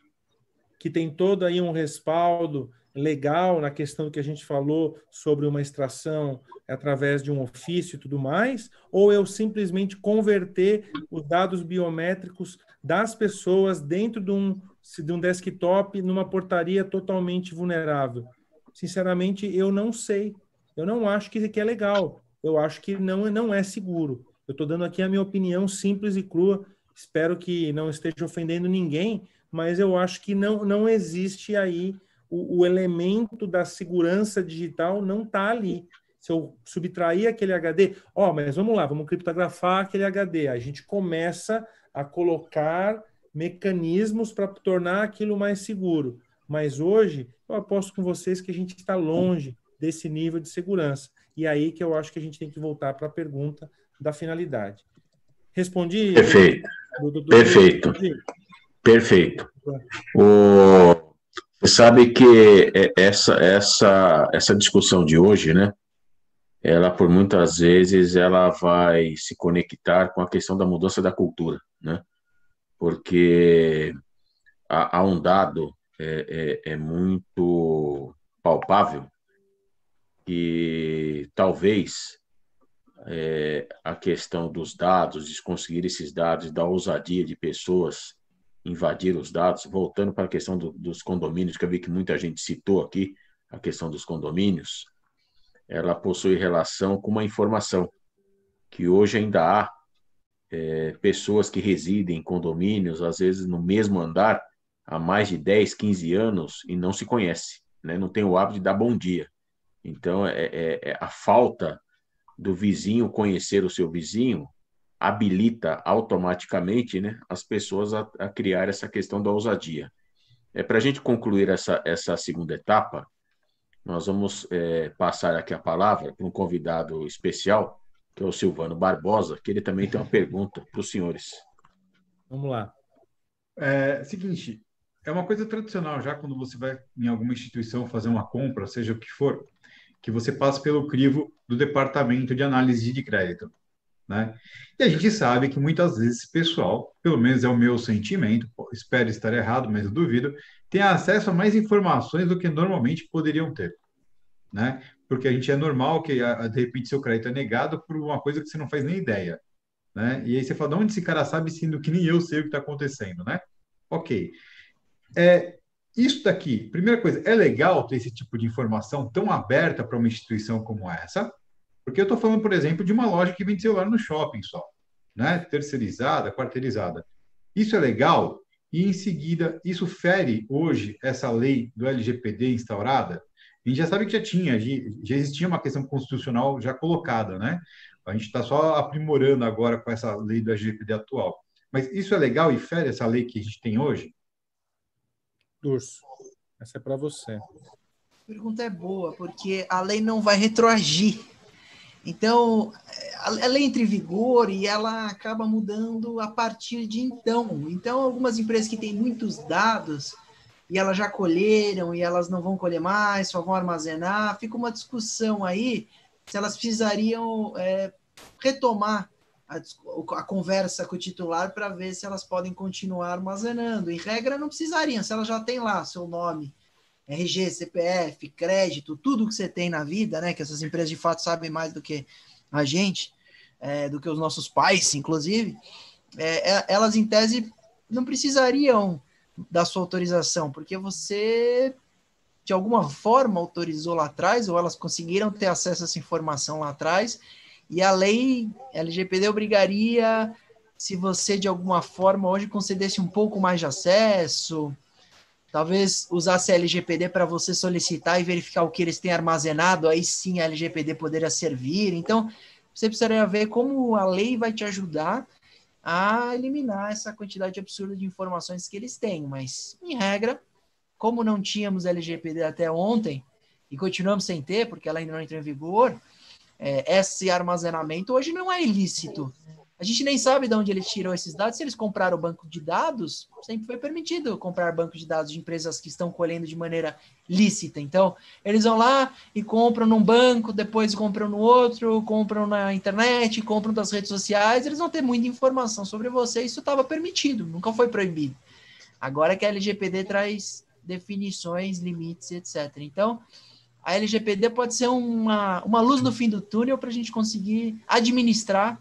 que tem todo aí um respaldo legal na questão que a gente falou sobre uma extração através de um ofício e tudo mais, ou eu simplesmente converter os dados biométricos das pessoas dentro de um desktop numa portaria totalmente vulnerável? Sinceramente, eu não sei. Eu não acho que é legal. Eu acho que não é seguro. Eu estou dando aqui a minha opinião simples e crua. Espero que não esteja ofendendo ninguém, mas eu acho que não existe aí o elemento da segurança digital, não está ali. Se eu subtrair aquele HD, mas vamos lá, vamos criptografar aquele HD. A gente começa a colocar mecanismos para tornar aquilo mais seguro. Mas hoje, eu aposto com vocês que a gente está longe desse nível de segurança. E aí que eu acho que a gente tem que voltar para a pergunta da finalidade. Respondi? Perfeito. Perfeito. Perfeito. Você sabe que essa discussão de hoje, né? ela, por muitas vezes, ela vai se conectar com a questão da mudança da cultura, né? Porque há um dado muito palpável que talvez a questão dos dados, de conseguir esses dados, da ousadia de pessoas invadir os dados, voltando para a questão dos condomínios, que eu vi que muita gente citou aqui, a questão dos condomínios, ela possui relação com uma informação que hoje ainda há pessoas que residem em condomínios, às vezes no mesmo andar, há mais de 10, 15 anos e não se conhece, né? Não tem o hábito de dar bom dia. Então, a falta do vizinho conhecer o seu vizinho habilita automaticamente, né, as pessoas a criar essa questão da ousadia. Para a gente concluir essa segunda etapa, nós vamos passar aqui a palavra para um convidado especial, que é o Silvano Barbosa, que ele também tem uma pergunta para os senhores. Vamos lá. Seguinte, é uma coisa tradicional já quando você vai em alguma instituição fazer uma compra, seja o que for, que você passa pelo crivo do departamento de análise de crédito, né? E a gente sabe que muitas vezes esse pessoal, pelo menos é o meu sentimento, espero estar errado, mas eu duvido, tem acesso a mais informações do que normalmente poderiam ter, né? Porque a gente é normal que, de repente, seu crédito é negado por uma coisa que você não faz nem ideia, né? E aí você fala, de onde esse cara sabe, sendo que nem eu sei o que está acontecendo, né? Ok. Isso daqui, primeira coisa, é legal ter esse tipo de informação tão aberta para uma instituição como essa, porque eu estou falando, por exemplo, de uma loja que vende celular no shopping só, né? Terceirizada, quarteirizada. Isso é legal e, em seguida, isso fere hoje essa lei do LGPD instaurada. A gente já sabe que já existia uma questão constitucional já colocada, né? A gente está só aprimorando agora com essa lei do LGPD atual. Mas isso é legal e fere essa lei que a gente tem hoje? Durso, essa é para você. A pergunta é boa, porque a lei não vai retroagir. Então, a lei entra em vigor e ela acaba mudando a partir de então. Então, algumas empresas que têm muitos dados e elas já colheram e elas não vão colher mais, só vão armazenar, fica uma discussão aí se elas precisariam retomar a conversa com o titular para ver se elas podem continuar armazenando. Em regra, não precisariam, se elas já têm lá seu nome, RG, CPF, crédito, tudo que você tem na vida, né? Que essas empresas de fato sabem mais do que a gente, do que os nossos pais, inclusive, elas em tese não precisariam da sua autorização, porque você de alguma forma autorizou lá atrás, ou elas conseguiram ter acesso a essa informação lá atrás, e a lei LGPD obrigaria, se você de alguma forma hoje concedesse um pouco mais de acesso, talvez usasse a LGPD para você solicitar e verificar o que eles têm armazenado, aí sim a LGPD poderia servir. Então, você precisaria ver como a lei vai te ajudar a eliminar essa quantidade absurda de informações que eles têm. Mas, em regra, como não tínhamos LGPD até ontem, e continuamos sem ter, porque ela ainda não entrou em vigor, esse armazenamento hoje não é ilícito. A gente nem sabe de onde eles tiram esses dados. Se eles compraram o banco de dados, sempre foi permitido comprar banco de dados de empresas que estão colhendo de maneira lícita. Então, eles vão lá e compram num banco, depois compram no outro, compram na internet, compram das redes sociais. Eles vão ter muita informação sobre você. Isso estava permitido, nunca foi proibido. Agora que a LGPD traz definições, limites, etc. Então, a LGPD pode ser uma luz no fim do túnel para a gente conseguir administrar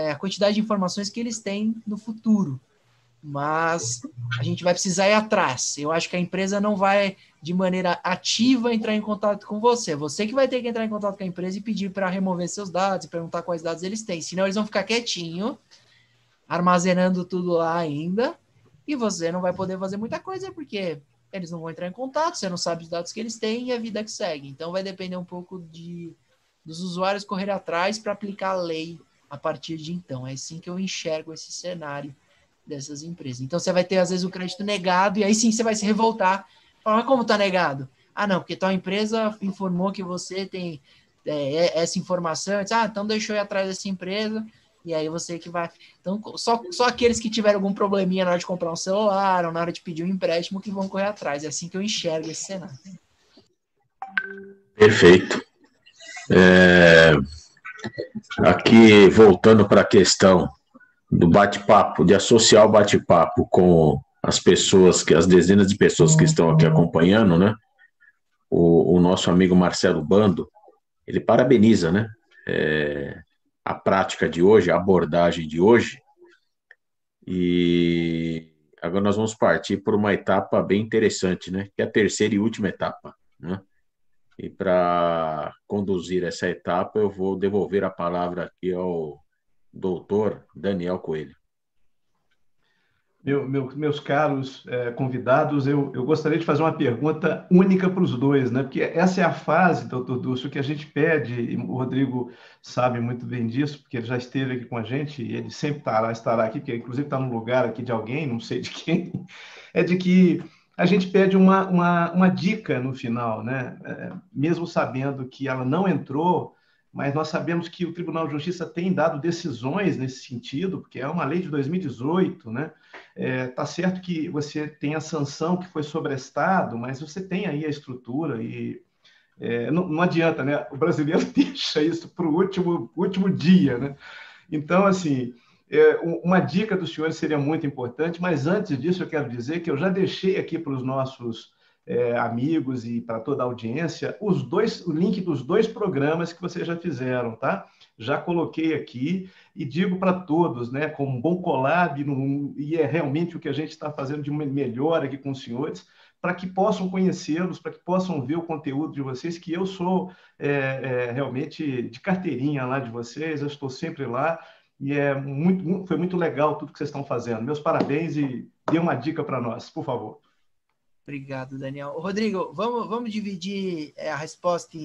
a quantidade de informações que eles têm no futuro. Mas a gente vai precisar ir atrás. Eu acho que a empresa não vai, de maneira ativa, entrar em contato com você. Você que vai ter que entrar em contato com a empresa e pedir para remover seus dados, e perguntar quais dados eles têm. Senão eles vão ficar quietinho, armazenando tudo lá ainda, e você não vai poder fazer muita coisa, porque eles não vão entrar em contato, você não sabe os dados que eles têm e a vida que segue. Então vai depender um pouco dos usuários correr atrás para aplicar a lei a partir de então. É assim que eu enxergo esse cenário dessas empresas. Então, você vai ter, às vezes, o crédito negado, e aí sim você vai se revoltar. Falar, mas como está negado? Ah, não, porque tal empresa informou que você tem essa informação. Então deixa eu ir atrás dessa empresa, e aí você que vai... Então, só aqueles que tiveram algum probleminha na hora de comprar um celular, ou na hora de pedir um empréstimo, que vão correr atrás. É assim que eu enxergo esse cenário. Perfeito. Aqui, voltando para a questão do bate-papo, de associar o bate-papo com as pessoas, as dezenas de pessoas que estão aqui acompanhando, né? O nosso amigo Marcelo Bando, ele parabeniza, né? A prática de hoje, a abordagem de hoje, e agora nós vamos partir por uma etapa bem interessante, né? Que é a terceira e última etapa, né? E para conduzir essa etapa, eu vou devolver a palavra aqui ao doutor Daniel Coelho. Meus caros convidados, eu gostaria de fazer uma pergunta única para os dois, né? Porque essa é a fase, doutor Dulce, que a gente pede, e o Rodrigo sabe muito bem disso, porque ele já esteve aqui com a gente, e ele sempre estará aqui, porque inclusive está no lugar aqui de alguém, não sei de quem, é de que a gente pede uma dica no final, né? Mesmo sabendo que ela não entrou, mas nós sabemos que o Tribunal de Justiça tem dado decisões nesse sentido, porque é uma lei de 2018, né? Tá certo que você tem a sanção que foi sobre Estado, mas você tem aí a estrutura e não adianta, né? O brasileiro deixa isso para o último dia, né? Então, assim, uma dica dos senhores seria muito importante, mas antes disso eu quero dizer que eu já deixei aqui para os nossos amigos e para toda a audiência o link dos 2 programas que vocês já fizeram, tá? Já coloquei aqui e digo para todos, né, com um bom collab, e é realmente o que a gente está fazendo de melhor aqui com os senhores, para que possam conhecê-los, para que possam ver o conteúdo de vocês, que eu sou realmente de carteirinha lá de vocês, eu estou sempre lá, e foi muito legal tudo que vocês estão fazendo. Meus parabéns e dê uma dica para nós, por favor. Obrigado, Daniel. Rodrigo, vamos dividir a resposta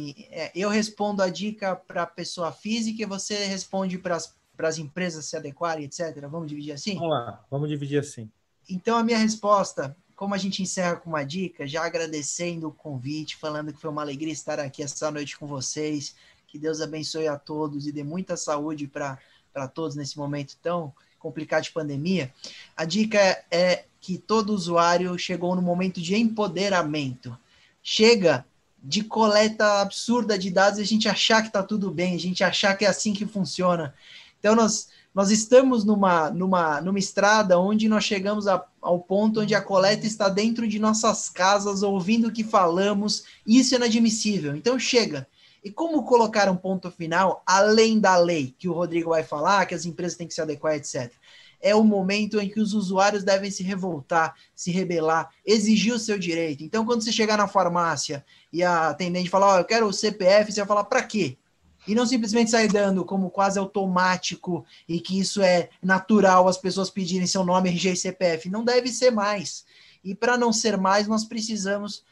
eu respondo a dica para a pessoa física e você responde para as empresas se adequarem, etc. Vamos dividir assim? Vamos lá, vamos dividir assim. Então, a minha resposta, como a gente encerra com uma dica, já agradecendo o convite, falando que foi uma alegria estar aqui essa noite com vocês, que Deus abençoe a todos e dê muita saúde para todos nesse momento tão complicado de pandemia. A dica é que todo usuário chegou no momento de empoderamento. Chega de coleta absurda de dados e a gente achar que está tudo bem, a gente achar que é assim que funciona. Então, nós estamos numa estrada onde nós chegamos ao ponto onde a coleta está dentro de nossas casas, ouvindo o que falamos, e isso é inadmissível. Então, chega. E como colocar um ponto final, além da lei, que o Rodrigo vai falar, que as empresas têm que se adequar, etc., é o momento em que os usuários devem se revoltar, se rebelar, exigir o seu direito. Então, quando você chegar na farmácia e a atendente falar, eu quero o CPF, você vai falar, para quê? E não simplesmente sair dando como quase automático e que isso é natural as pessoas pedirem seu nome, RG e CPF. Não deve ser mais. E para não ser mais, nós precisamos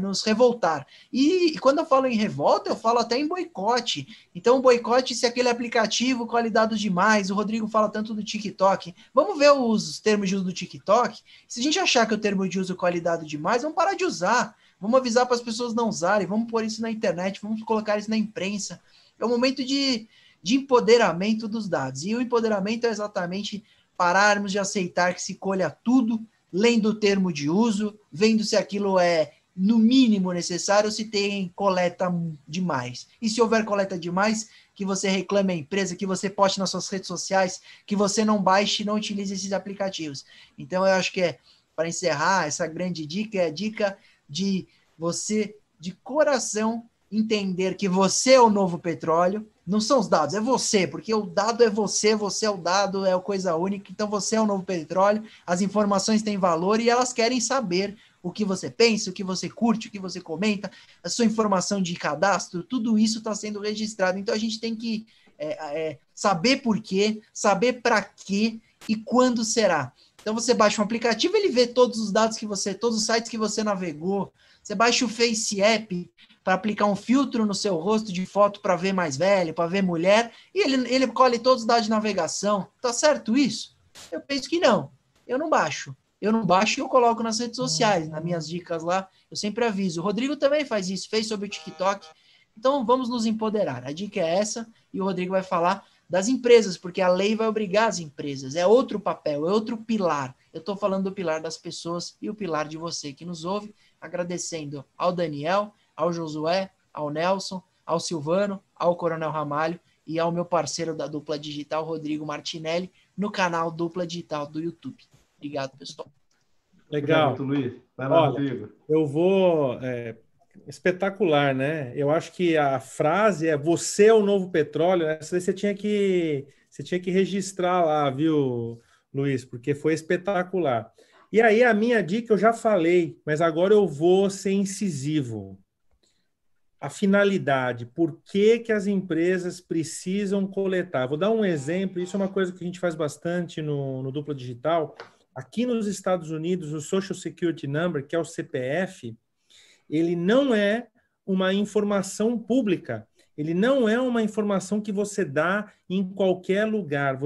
nos revoltar. E quando eu falo em revolta, eu falo até em boicote. Então, boicote se aquele aplicativo colhe dados demais. O Rodrigo fala tanto do TikTok. Vamos ver os termos de uso do TikTok? Se a gente achar que o termo de uso colhe dado demais, vamos parar de usar. Vamos avisar para as pessoas não usarem. Vamos pôr isso na internet. Vamos colocar isso na imprensa. É um momento de empoderamento dos dados. E o empoderamento é exatamente pararmos de aceitar que se colha tudo, lendo o termo de uso, vendo se aquilo é no mínimo necessário, se tem coleta demais. E se houver coleta demais, que você reclame a empresa, que você poste nas suas redes sociais, que você não baixe e não utilize esses aplicativos. Então, eu acho que para encerrar, essa grande dica é a dica de você, de coração, entender que você é o novo petróleo, não são os dados, é você, porque o dado é você é o dado, é a coisa única, então você é o novo petróleo, as informações têm valor e elas querem saber o que você pensa, o que você curte, o que você comenta, a sua informação de cadastro, tudo isso está sendo registrado. Então, a gente tem que saber por quê, saber para quê e quando será. Então, você baixa um aplicativo, ele vê todos os dados que você, todos os sites que você navegou. Você baixa o Face App para aplicar um filtro no seu rosto de foto para ver mais velho, para ver mulher, e ele colhe todos os dados de navegação. Tá certo isso? Eu penso que não. Eu não baixo. Eu não baixo e eu coloco nas redes sociais, nas minhas dicas lá, eu sempre aviso. O Rodrigo também faz isso, fez sobre o TikTok. Então, vamos nos empoderar. A dica é essa, e o Rodrigo vai falar das empresas, porque a lei vai obrigar as empresas. É outro papel, é outro pilar. Eu estou falando do pilar das pessoas e o pilar de você que nos ouve, agradecendo ao Daniel, ao Josué, ao Nelson, ao Silvano, ao Coronel Ramalho e ao meu parceiro da Dupla Digital, Rodrigo Martinelli, no canal Dupla Digital do YouTube. Obrigado, pessoal. Legal. Obrigado, Luiz. Vai lá, Olha, Rodrigo. eu vou... espetacular, né? Eu acho que a frase é "você é o novo petróleo", né? Essa daí você tinha que registrar lá, viu, Luiz? Porque foi espetacular. E aí a minha dica eu já falei, mas agora eu vou ser incisivo. A finalidade, por que que as empresas precisam coletar? Vou dar um exemplo, isso é uma coisa que a gente faz bastante no Dupla Digital. Aqui nos Estados Unidos, o Social Security Number, que é o CPF, ele não é uma informação pública. Ele não é uma informação que você dá em qualquer lugar.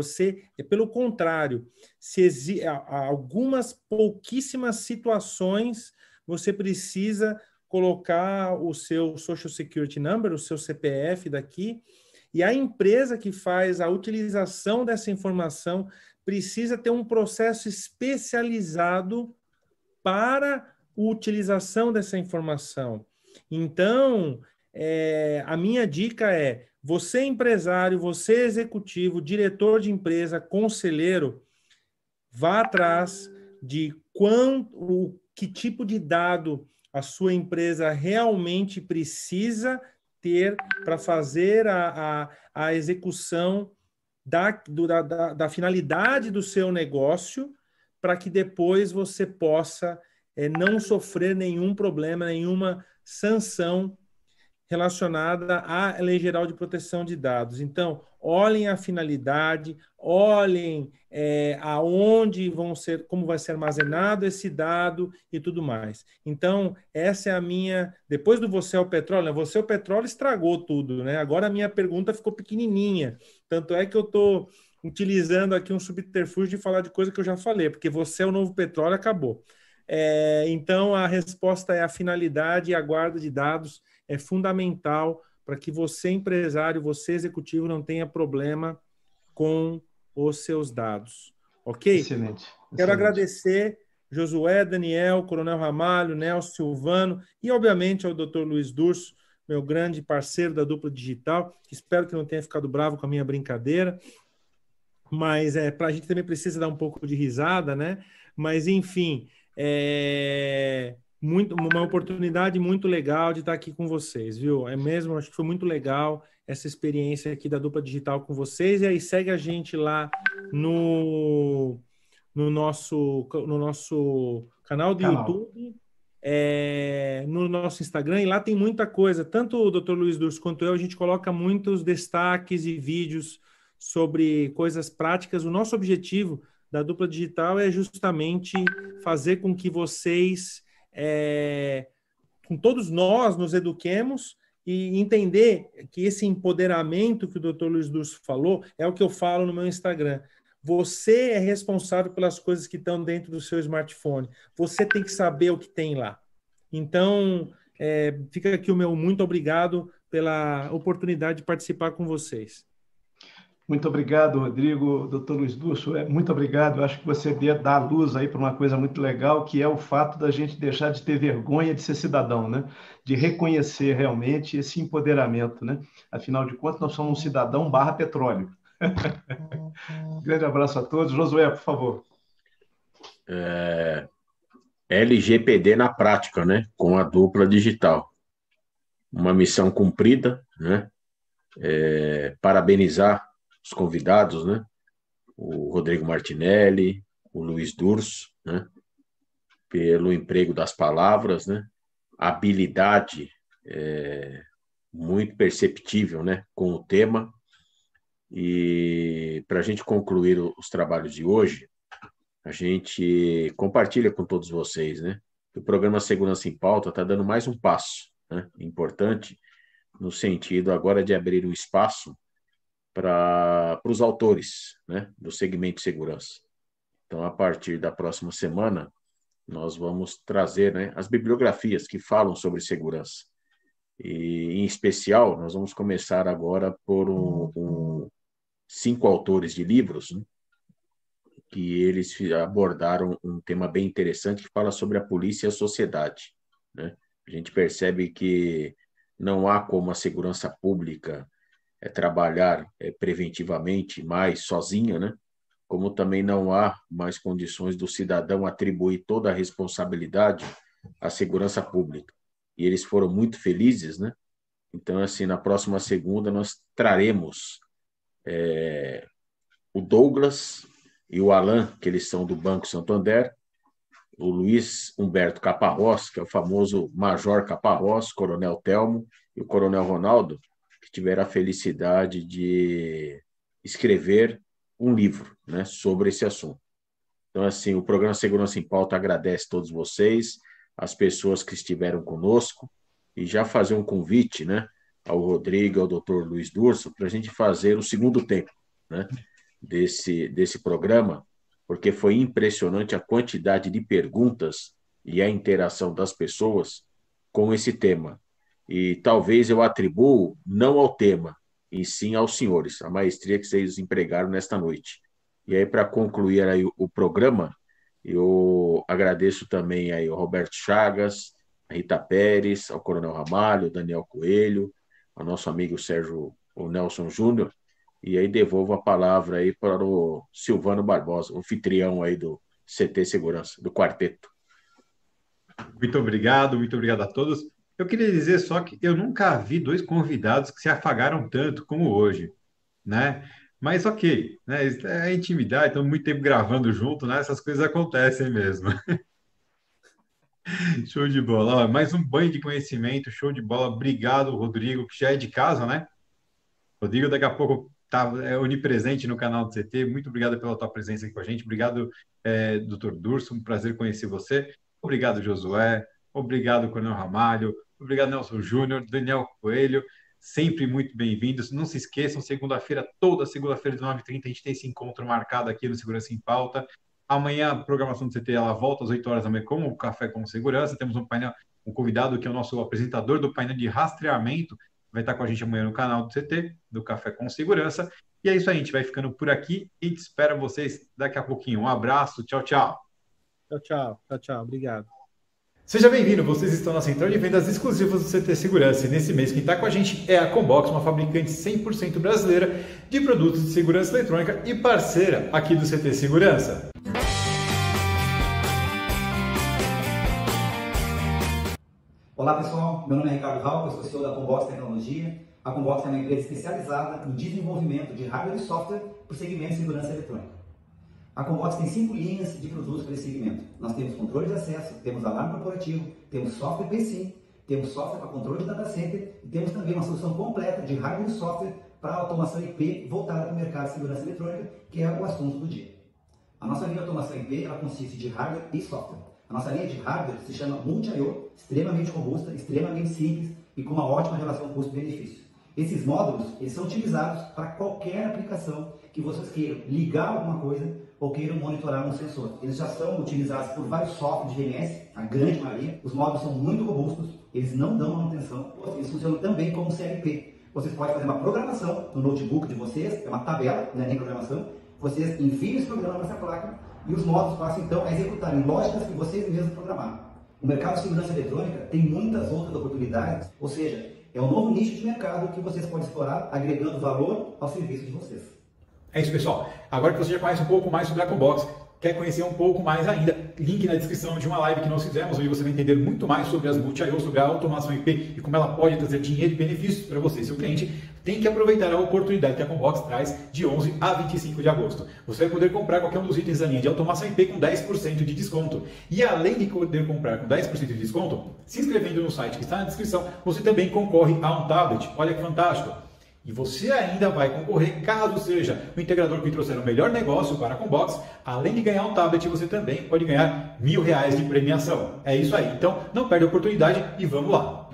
Pelo contrário, algumas pouquíssimas situações você precisa colocar o seu Social Security Number, o seu CPF daqui, e a empresa que faz a utilização dessa informação precisa ter um processo especializado para a utilização dessa informação. Então, a minha dica é: você empresário, você executivo, diretor de empresa, conselheiro, vá atrás de que tipo de dado a sua empresa realmente precisa ter para fazer a execução da finalidade do seu negócio, para que depois você possa não sofrer nenhum problema, nenhuma sanção relacionada à Lei Geral de Proteção de Dados. Então, olhem a finalidade, olhem aonde como vai ser armazenado esse dado e tudo mais. Então, essa é a minha... Depois do Você é o Petróleo, né? Você é o Petróleo estragou tudo, né? Agora a minha pergunta ficou pequenininha. Tanto é que eu estou utilizando aqui um subterfúgio de falar de coisa que eu já falei, porque Você é o Novo Petróleo acabou. Então, a resposta é a finalidade e a guarda de dados é fundamental para que você, empresário, você, executivo, não tenha problema com os seus dados. Ok? Excelente. Quero agradecer Josué, Daniel, Coronel Ramalho, Nelson, Silvano e, obviamente, ao Dr. Luiz Durso, meu grande parceiro da Dupla Digital. Espero que não tenha ficado bravo com a minha brincadeira, mas para a gente também precisa dar um pouco de risada, né? Mas, enfim, uma oportunidade muito legal de estar aqui com vocês, viu? Mesmo, acho que foi muito legal essa experiência aqui da Dupla Digital com vocês. E aí segue a gente lá no nosso canal do YouTube, no nosso Instagram, e lá tem muita coisa. Tanto o Dr. Luiz Durso quanto eu, a gente coloca muitos destaques e vídeos sobre coisas práticas. O nosso objetivo da Dupla Digital é justamente fazer com que vocês, com todos nós, nos eduquemos e entender que esse empoderamento que o Dr. Luiz Durso falou é o que eu falo no meu Instagram. Você é responsável pelas coisas que estão dentro do seu smartphone. Você tem que saber o que tem lá. Então, fica aqui o meu muito obrigado pela oportunidade de participar com vocês. Muito obrigado, Rodrigo. Dr. Luiz Durso, muito obrigado. Eu acho que você dá a luz aí para uma coisa muito legal, que é o fato da gente deixar de ter vergonha de ser cidadão, né? De reconhecer realmente esse empoderamento, né? Afinal de contas, nós somos um cidadão / petróleo. Grande abraço a todos. Josué, por favor. LGPD na prática, né? Com a Dupla Digital. Uma missão cumprida, né? Parabenizar os convidados, né? O Rodrigo Martinelli, o Luiz Durso, né? Pelo emprego das palavras, né? Habilidade muito perceptível, né? Com o tema. E para a gente concluir os trabalhos de hoje, a gente compartilha com todos vocês, né? O programa Segurança em Pauta está dando mais um passo, né? Importante, no sentido agora de abrir um espaço para os autores, né, do segmento de segurança. Então, a partir da próxima semana, nós vamos trazer, né, as bibliografias que falam sobre segurança. E, em especial, nós vamos começar agora por 5 autores de livros, né, que eles abordaram um tema bem interessante que fala sobre a polícia e a sociedade, né? A gente percebe que não há como a segurança pública trabalhar preventivamente mais sozinha, né? Como também não há mais condições do cidadão atribuir toda a responsabilidade à segurança pública. E eles foram muito felizes, né? Então, assim, na próxima segunda nós traremos o Douglas e o Alan, que eles são do Banco Santander, o Luiz Humberto Caparrós, que é o famoso Major Caparrós, Coronel Telmo, e o Coronel Ronaldo, que tiveram a felicidade de escrever um livro, né, sobre esse assunto. Então, assim, o programa Segurança em Pauta agradece a todos vocês, as pessoas que estiveram conosco, e já fazer um convite, né, ao Rodrigo e ao Dr. Luiz Durso para a gente fazer o segundo tempo, né, desse programa, porque foi impressionante a quantidade de perguntas e a interação das pessoas com esse tema. E talvez eu atribuo não ao tema, e sim aos senhores, a maestria que vocês empregaram nesta noite. E aí, para concluir aí o programa, eu agradeço também aí ao Roberto Chagas, a Rita Pérez, ao Coronel Ramalho, ao Daniel Coelho, ao nosso amigo Sérgio, o Nelson Júnior, e aí devolvo a palavra aí para o Silvano Barbosa, o anfitrião aí do CT Segurança, do quarteto. Muito obrigado a todos. Eu queria dizer só que eu nunca vi dois convidados que se afagaram tanto como hoje, né? Mas ok, né? É intimidade, estamos muito tempo gravando junto, né? Essas coisas acontecem mesmo. Show de bola. Ó, mais um banho de conhecimento, show de bola. Obrigado, Rodrigo, que já é de casa, né? Rodrigo, daqui a pouco é onipresente no canal do CT. Muito obrigado pela tua presença aqui com a gente. Obrigado, Dr. Durso, um prazer conhecer você. Obrigado, Josué. Obrigado, Coronel Ramalho. Obrigado, Nelson Júnior, Daniel Coelho. Sempre muito bem-vindos. Não se esqueçam, toda segunda-feira, às 9h30, a gente tem esse encontro marcado aqui no Segurança em Pauta. Amanhã, a programação do CT, ela volta às 8 horas da manhã com o Café com Segurança. Temos um convidado que é o nosso apresentador do painel de rastreamento. Vai estar com a gente amanhã no canal do CT, do Café com Segurança. E é isso aí, a gente vai ficando por aqui e espera vocês daqui a pouquinho. Um abraço, tchau, tchau. Tchau, obrigado. Seja bem-vindo, vocês estão na central de vendas exclusivas do CT Segurança e nesse mês quem está com a gente é a Combox, uma fabricante 100% brasileira de produtos de segurança eletrônica e parceira aqui do CT Segurança. Olá pessoal, meu nome é Ricardo Rauco, eu sou CEO da Combox Tecnologia. A Combox é uma empresa especializada em desenvolvimento de hardware e software para o segmento de segurança eletrônica. A Combox tem 5 linhas de produtos para esse segmento. Nós temos controle de acesso, temos alarme corporativo, temos software PSIM, temos software para controle de data center e temos também uma solução completa de hardware e software para automação IP voltada para o mercado de segurança eletrônica, que é o assunto do dia. A nossa linha de automação IP ela consiste de hardware e software. A nossa linha de hardware se chama Multi-IO, extremamente robusta, extremamente simples e com uma ótima relação custo-benefício. Esses módulos eles são utilizados para qualquer aplicação que vocês queiram ligar alguma coisa ou queiram monitorar um sensor. Eles já são utilizados por vários softwares de VMS, a grande maioria. Os módulos são muito robustos, eles não dão manutenção, eles funcionam também como CLP. Vocês podem fazer uma programação no notebook de vocês, é uma tabela, não é nem programação. Vocês enviam esse programa para essa placa e os módulos passam então a executarem lógicas que vocês mesmos programaram. O mercado de segurança eletrônica tem muitas outras oportunidades, ou seja, é um novo nicho de mercado que vocês podem explorar, agregando valor ao serviço de vocês. É isso, pessoal. Agora que você já conhece um pouco mais sobre a Combox, quer conhecer um pouco mais ainda, link na descrição de uma live que nós fizemos, onde você vai entender muito mais sobre as multi-IO, sobre a automação IP e como ela pode trazer dinheiro e benefícios para você, seu cliente. Tem que aproveitar a oportunidade que a Combox traz de 11 a 25 de agosto. Você vai poder comprar qualquer um dos itens da linha de automação IP com 10% de desconto. E além de poder comprar com 10% de desconto, se inscrevendo no site que está na descrição, você também concorre a um tablet. Olha que fantástico! E você ainda vai concorrer, caso seja o integrador que trouxer o melhor negócio para a Combox. Além de ganhar um tablet, você também pode ganhar R$1.000 de premiação. É isso aí. Então, não perde a oportunidade e vamos lá!